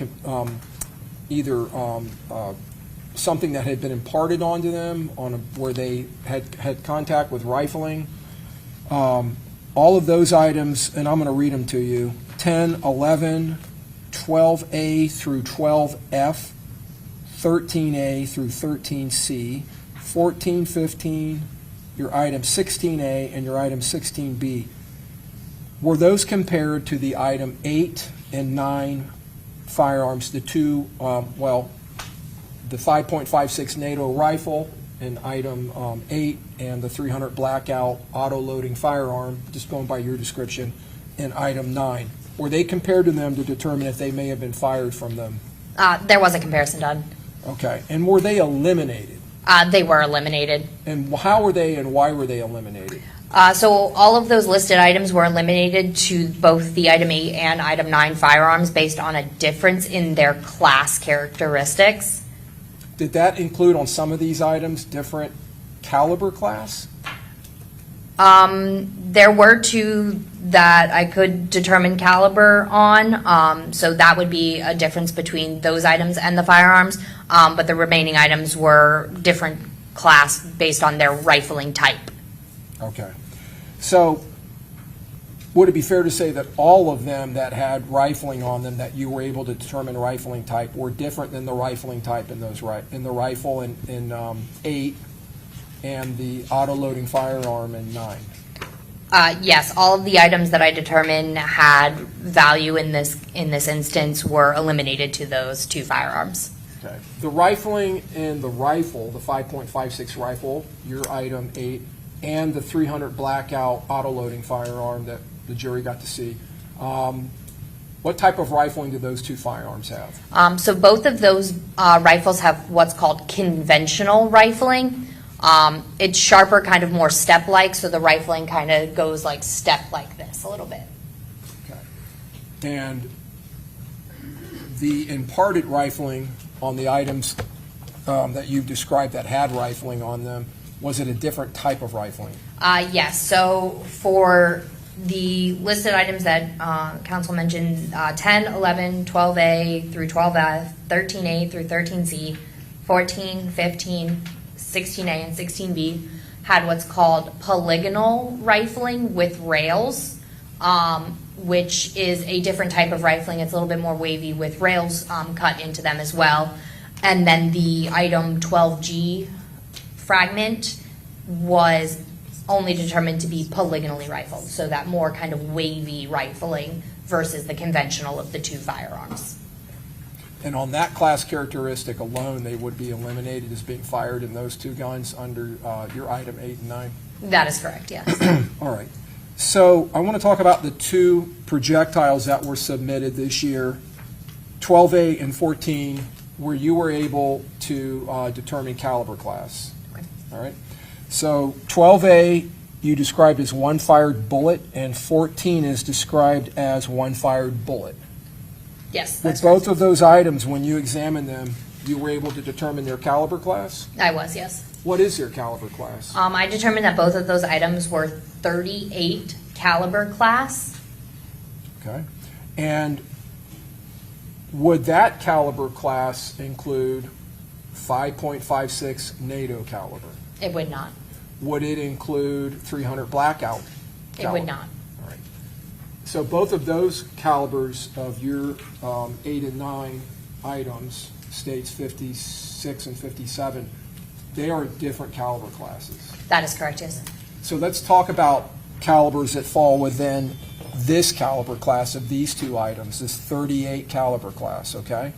either something that had been imparted onto them where they had contact with rifling, all of those items, and I'm going to read them to you, 10, 11, 12A through 12F, 13A through 13C, 14, 15, your item 16A, and your item 16B. Were those compared to the item 8 and 9 firearms, the two, the 5.56 NATO rifle in item 8 and the 300 blackout auto-loading firearm, just going by your description, in item 9? Were they compared to them to determine if they may have been fired from them? There was a comparison done. Okay. And were they eliminated? They were eliminated. And how were they and why were they eliminated? So all of those listed items were eliminated to both the item 8 and item 9 firearms based on a difference in their class characteristics. Did that include on some of these items different caliber class? There were two that I could determine caliber on, so that would be a difference between those items and the firearms, but the remaining items were different class based on their rifling type. Okay. So would it be fair to say that all of them that had rifling on them that you were able to determine rifling type were different than the rifling type in those in the rifle in 8 and the auto-loading firearm in 9? Yes, all of the items that I determined had value in this instance were eliminated to those two firearms. Okay. The rifling in the rifle, the 5.56 rifle, your item 8, and the 300 blackout auto-loading firearm that the jury got to see, what type of rifling do those two firearms have? So both of those rifles have what's called conventional rifling. It's sharper, kind of more step-like, so the rifling kind of goes like step like this a little bit. Okay. And the imparted rifling on the items that you've described that had rifling on them, was it a different type of rifling? Yes, so for the listed items that Council mentioned, 10, 11, 12A through 12F, 13A through 13C, 14, 15, 16A and 16B had what's called polygonal rifling with rails, which is a different type of rifling. It's a little bit more wavy with rails cut into them as well. And then the item 12G fragment was only determined to be polygonally rifled, so that more kind of wavy rifling versus the conventional of the two firearms. And on that class characteristic alone, they would be eliminated as being fired in those two guns under your item 8 and 9? That is correct, yes. All right. So I want to talk about the two projectiles that were submitted this year, 12A and 14, where you were able to determine caliber class. Okay. All right. So 12A you described as one fired bullet, and 14 is described as one fired bullet. Yes, With that's both of those items, when you examined them, you were able to determine their caliber class? I was, yes. What is their caliber class? I determined that both of those items were 38 caliber class. Okay. And would that caliber class include 5.56 NATO caliber? It would not. Would it include 300 blackout It caliber? would not. All right. So both of those calibers of your 8 and 9 items, states 56 and 57, they are different caliber classes. That is correct, yes. So let's talk about calibers that fall within this caliber class of these two items, this 38 caliber class, okay?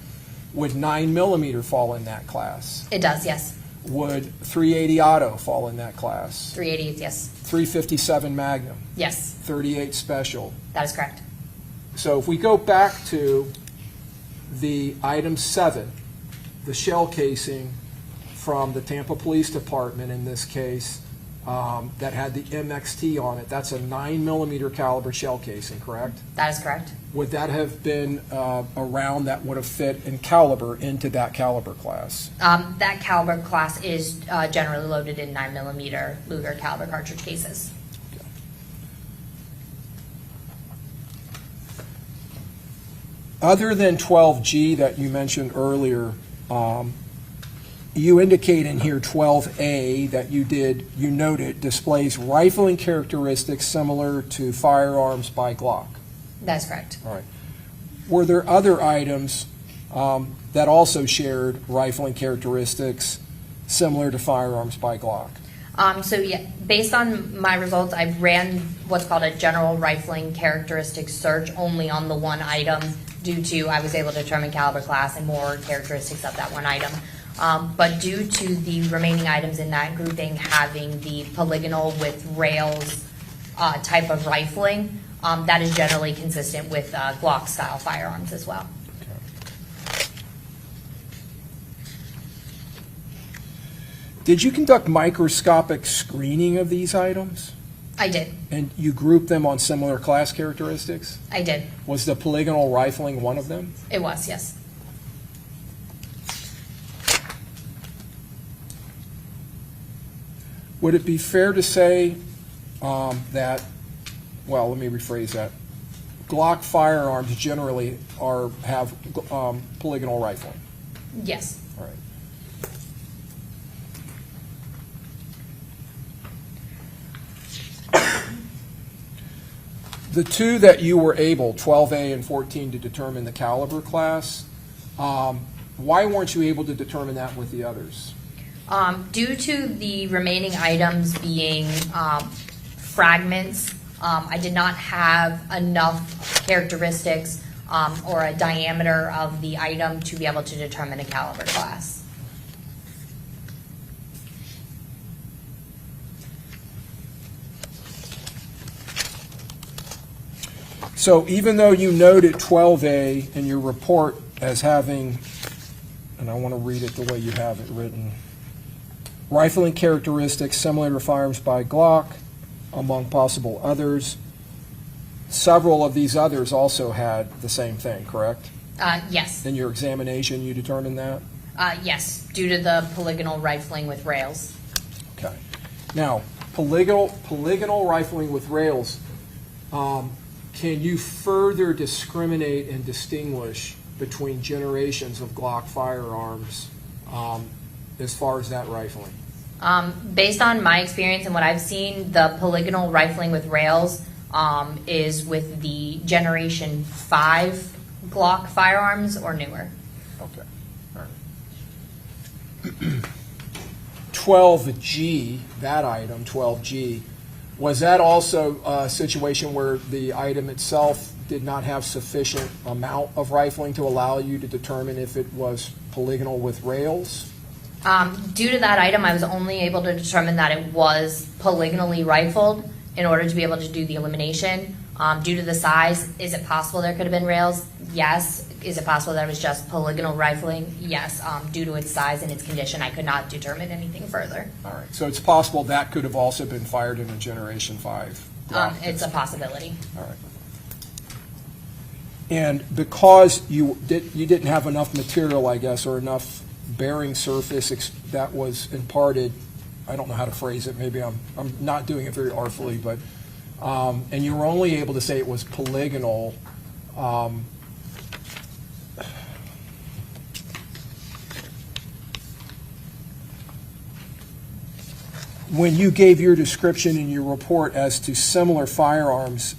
Would 9mm fall in that class? It does, yes. Would 380 auto fall in that class? 388, yes. 357 Magnum? Yes, 38 Special? that is correct. So if we go back to the item 7, the shell casing from the Tampa Police Department in this case, that had the MXT on it, that's a 9mm caliber shell casing, correct? That is correct. Would that have been a round that would have fit in caliber into that caliber class? That caliber class is generally loaded in 9mm Luger caliber cartridge cases. Other than 12G that you mentioned earlier, you indicate in here 12A that you noted displays rifling characteristics similar to Firearms by Glock. That is correct. All right. Were there other items that also shared rifling characteristics similar to Firearms by Glock? So yeah, based on my results, I ran what's called a general rifling characteristics search only on the one item due to I was able to determine caliber class and more characteristics of that one item. But due to the remaining items in that grouping having the polygonal with rails type of rifling, that is generally consistent with Glock style firearms as well. Did you conduct microscopic screening of these items? I did. And you grouped them on similar class characteristics? I did. Was the polygonal rifling one of them? It was, yes. Would it be fair to say that, well, let me rephrase that. Glock firearms generally have polygonal rifling? Yes. All right. The two that you were able, 12A and 14, to determine the caliber class, why weren't you able to determine that with the others? Due to the remaining items being fragments, I did not have enough characteristics or a diameter of the item to be able to determine a caliber class. So even though you noted 12A in your report as having, and I want to read it the way you have it written, rifling characteristics similar to Firearms by Glock, among possible others, several of these others also had the same thing, correct? Yes. In your examination, you determined that? Yes, due to the polygonal rifling with rails. Okay. Now, polygonal rifling with rails, can you further discriminate and distinguish between generations of Glock firearms as far as that rifling? Based on my experience and what I've seen, the polygonal rifling with rails is with the Generation 5 Glock firearms or newer. Okay. All right. 12G, that item, 12G, was that also a situation where the item itself did not have sufficient amount of rifling to allow you to determine if it was polygonal with rails? Due to that item, I was only able to determine that it was polygonally rifled in order to be able to do the elimination. Due to the size, is it possible there could have been rails? Yes. Is it possible that it was just polygonal rifling? Yes. Due to its size and its condition, I could not determine anything further. All right. So it's possible that could have also been fired in a Generation 5 Glock. It's a possibility. All right. And because you didn't have enough material, I guess, or enough bearing surface that was imparted, I don't know how to phrase it, maybe I'm not doing it very artfully, but and you were only able to say it was polygonal. When you gave your description in your report as to similar firearms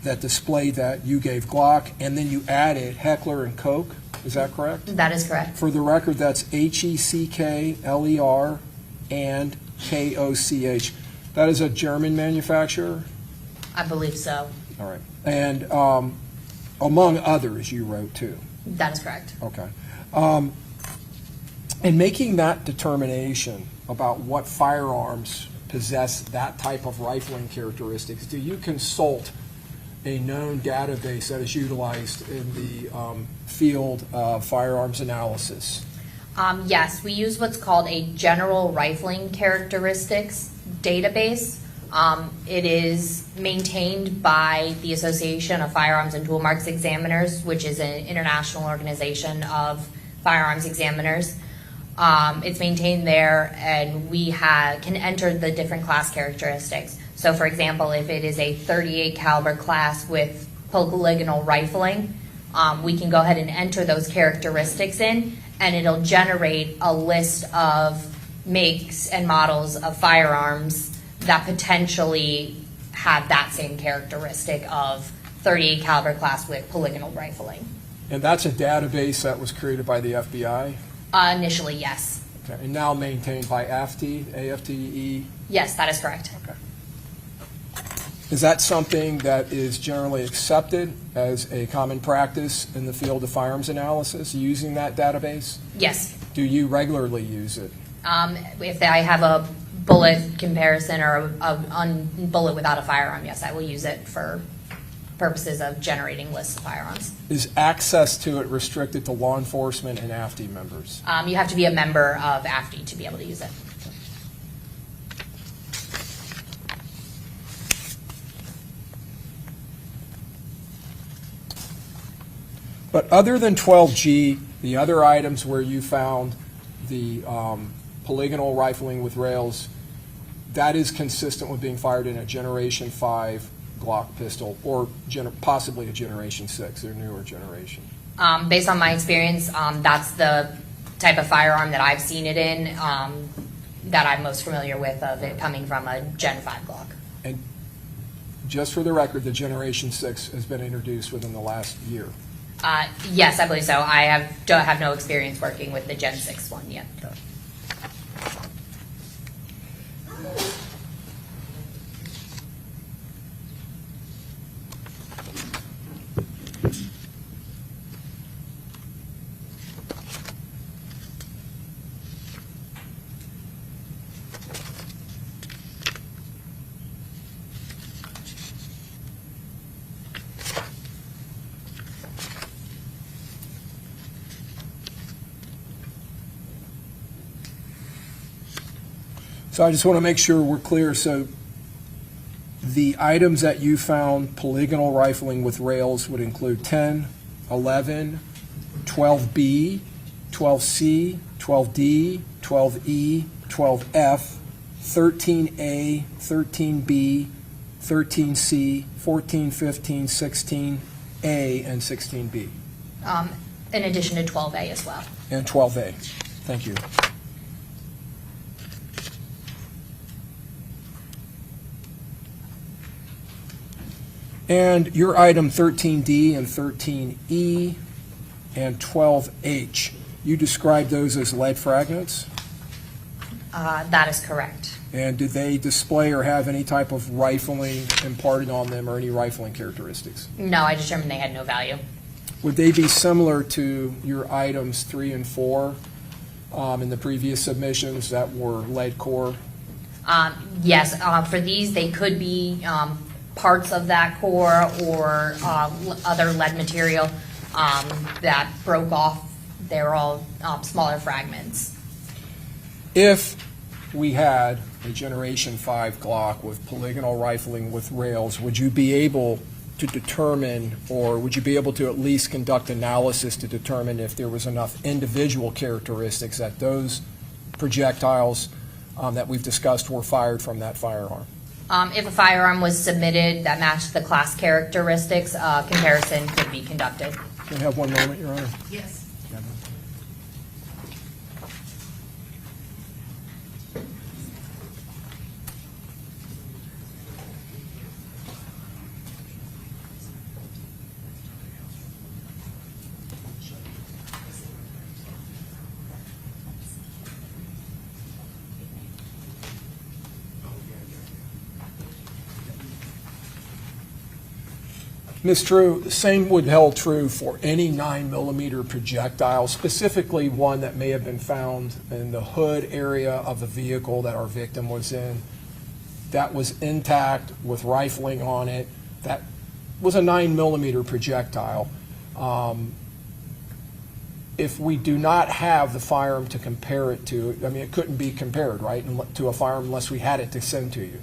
that displayed that, you gave Glock, and then you added Heckler and Koch, is that correct? That is correct. For the record, that's Heckler and Koch. That is a German manufacturer? I believe so. All right. And among others, you wrote too. That is correct. Okay. In making that determination about what firearms possess that type of rifling characteristics, do you consult a known database that is utilized in the field of firearms analysis? Yes, we use what's called a general rifling characteristics database. It is maintained by the Association of Firearms and Tool Marks Examiners, which is an international organization of firearms examiners. It's maintained there, and we can enter the different class characteristics. So, for example, if it is a .38 caliber class with polygonal rifling, we can go ahead and enter those characteristics in, and it'll generate a list of makes and models of firearms that potentially have that same characteristic of .38 caliber class with polygonal rifling. And that's a database that was created by the FBI? Initially, yes. Okay. And now maintained by AFTE? Yes, that is correct. Okay. Is that something that is generally accepted as a common practice in the field of firearms analysis, using that database? Yes. Do you regularly use it? If I have a bullet comparison or a bullet without a firearm, yes, I will use it for purposes of generating lists of firearms. Is access to it restricted to law enforcement and AFTE members? You have to be a member of AFTE to be able to use it. But other than 12G, the other items where you found the polygonal rifling with rails, that is consistent with being fired in a Generation 5 Glock pistol, or possibly a Generation 6, their newer generation. Based on my experience, that's the type of firearm that I've seen it in, that I'm most familiar with, of it coming from a Gen 5 Glock. And just for the record, the Generation 6 has been introduced within the last year. Yes, I believe so. I don't have no experience working with the Gen 6 one yet. Okay. So I just want to make sure we're clear. So the items that you found polygonal rifling with rails would include 10, 11, 12B, 12C, 12D, 12E, 12F, 13A, 13B, 13C, 14, 15, 16A, and 16B. In addition to 12A as well. And 12A. Thank you. And your item 13D and 13E and 12H, you described those as lead fragments? That is correct. And did they display or have any type of rifling imparted on them or any rifling characteristics? No, I determined they had no value. Would they be similar to your items 3 and 4 in the previous submissions that were lead core? Yes, for these, they could be parts of that core or other lead material that broke off. They're all smaller fragments. If we had a Generation 5 Glock with polygonal rifling with rails, would you be able to determine, or would you be able to at least conduct analysis to determine if there was enough individual characteristics that those projectiles that we've discussed were fired from that firearm? If a firearm was submitted that matched the class characteristics, comparison could be conducted. Can I have one moment, Your Honor? Yes. Ms. Drew, the same would hold true for any 9mm projectile, specifically one that may have been found in the hood area of the vehicle that our victim was in. That was intact with rifling on it. That was a 9mm projectile. If we do not have the firearm to compare it to, I mean, it couldn't be compared, right, to a firearm unless we had it to send to you.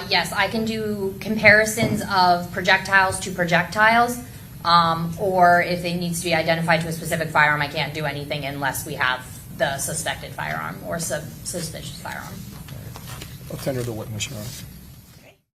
Yes, I can do comparisons of projectiles to projectiles, or if it needs to be identified to a specific firearm, I can't do anything unless we have the suspected firearm or suspicious firearm. I'll tender the witness, Your Honor.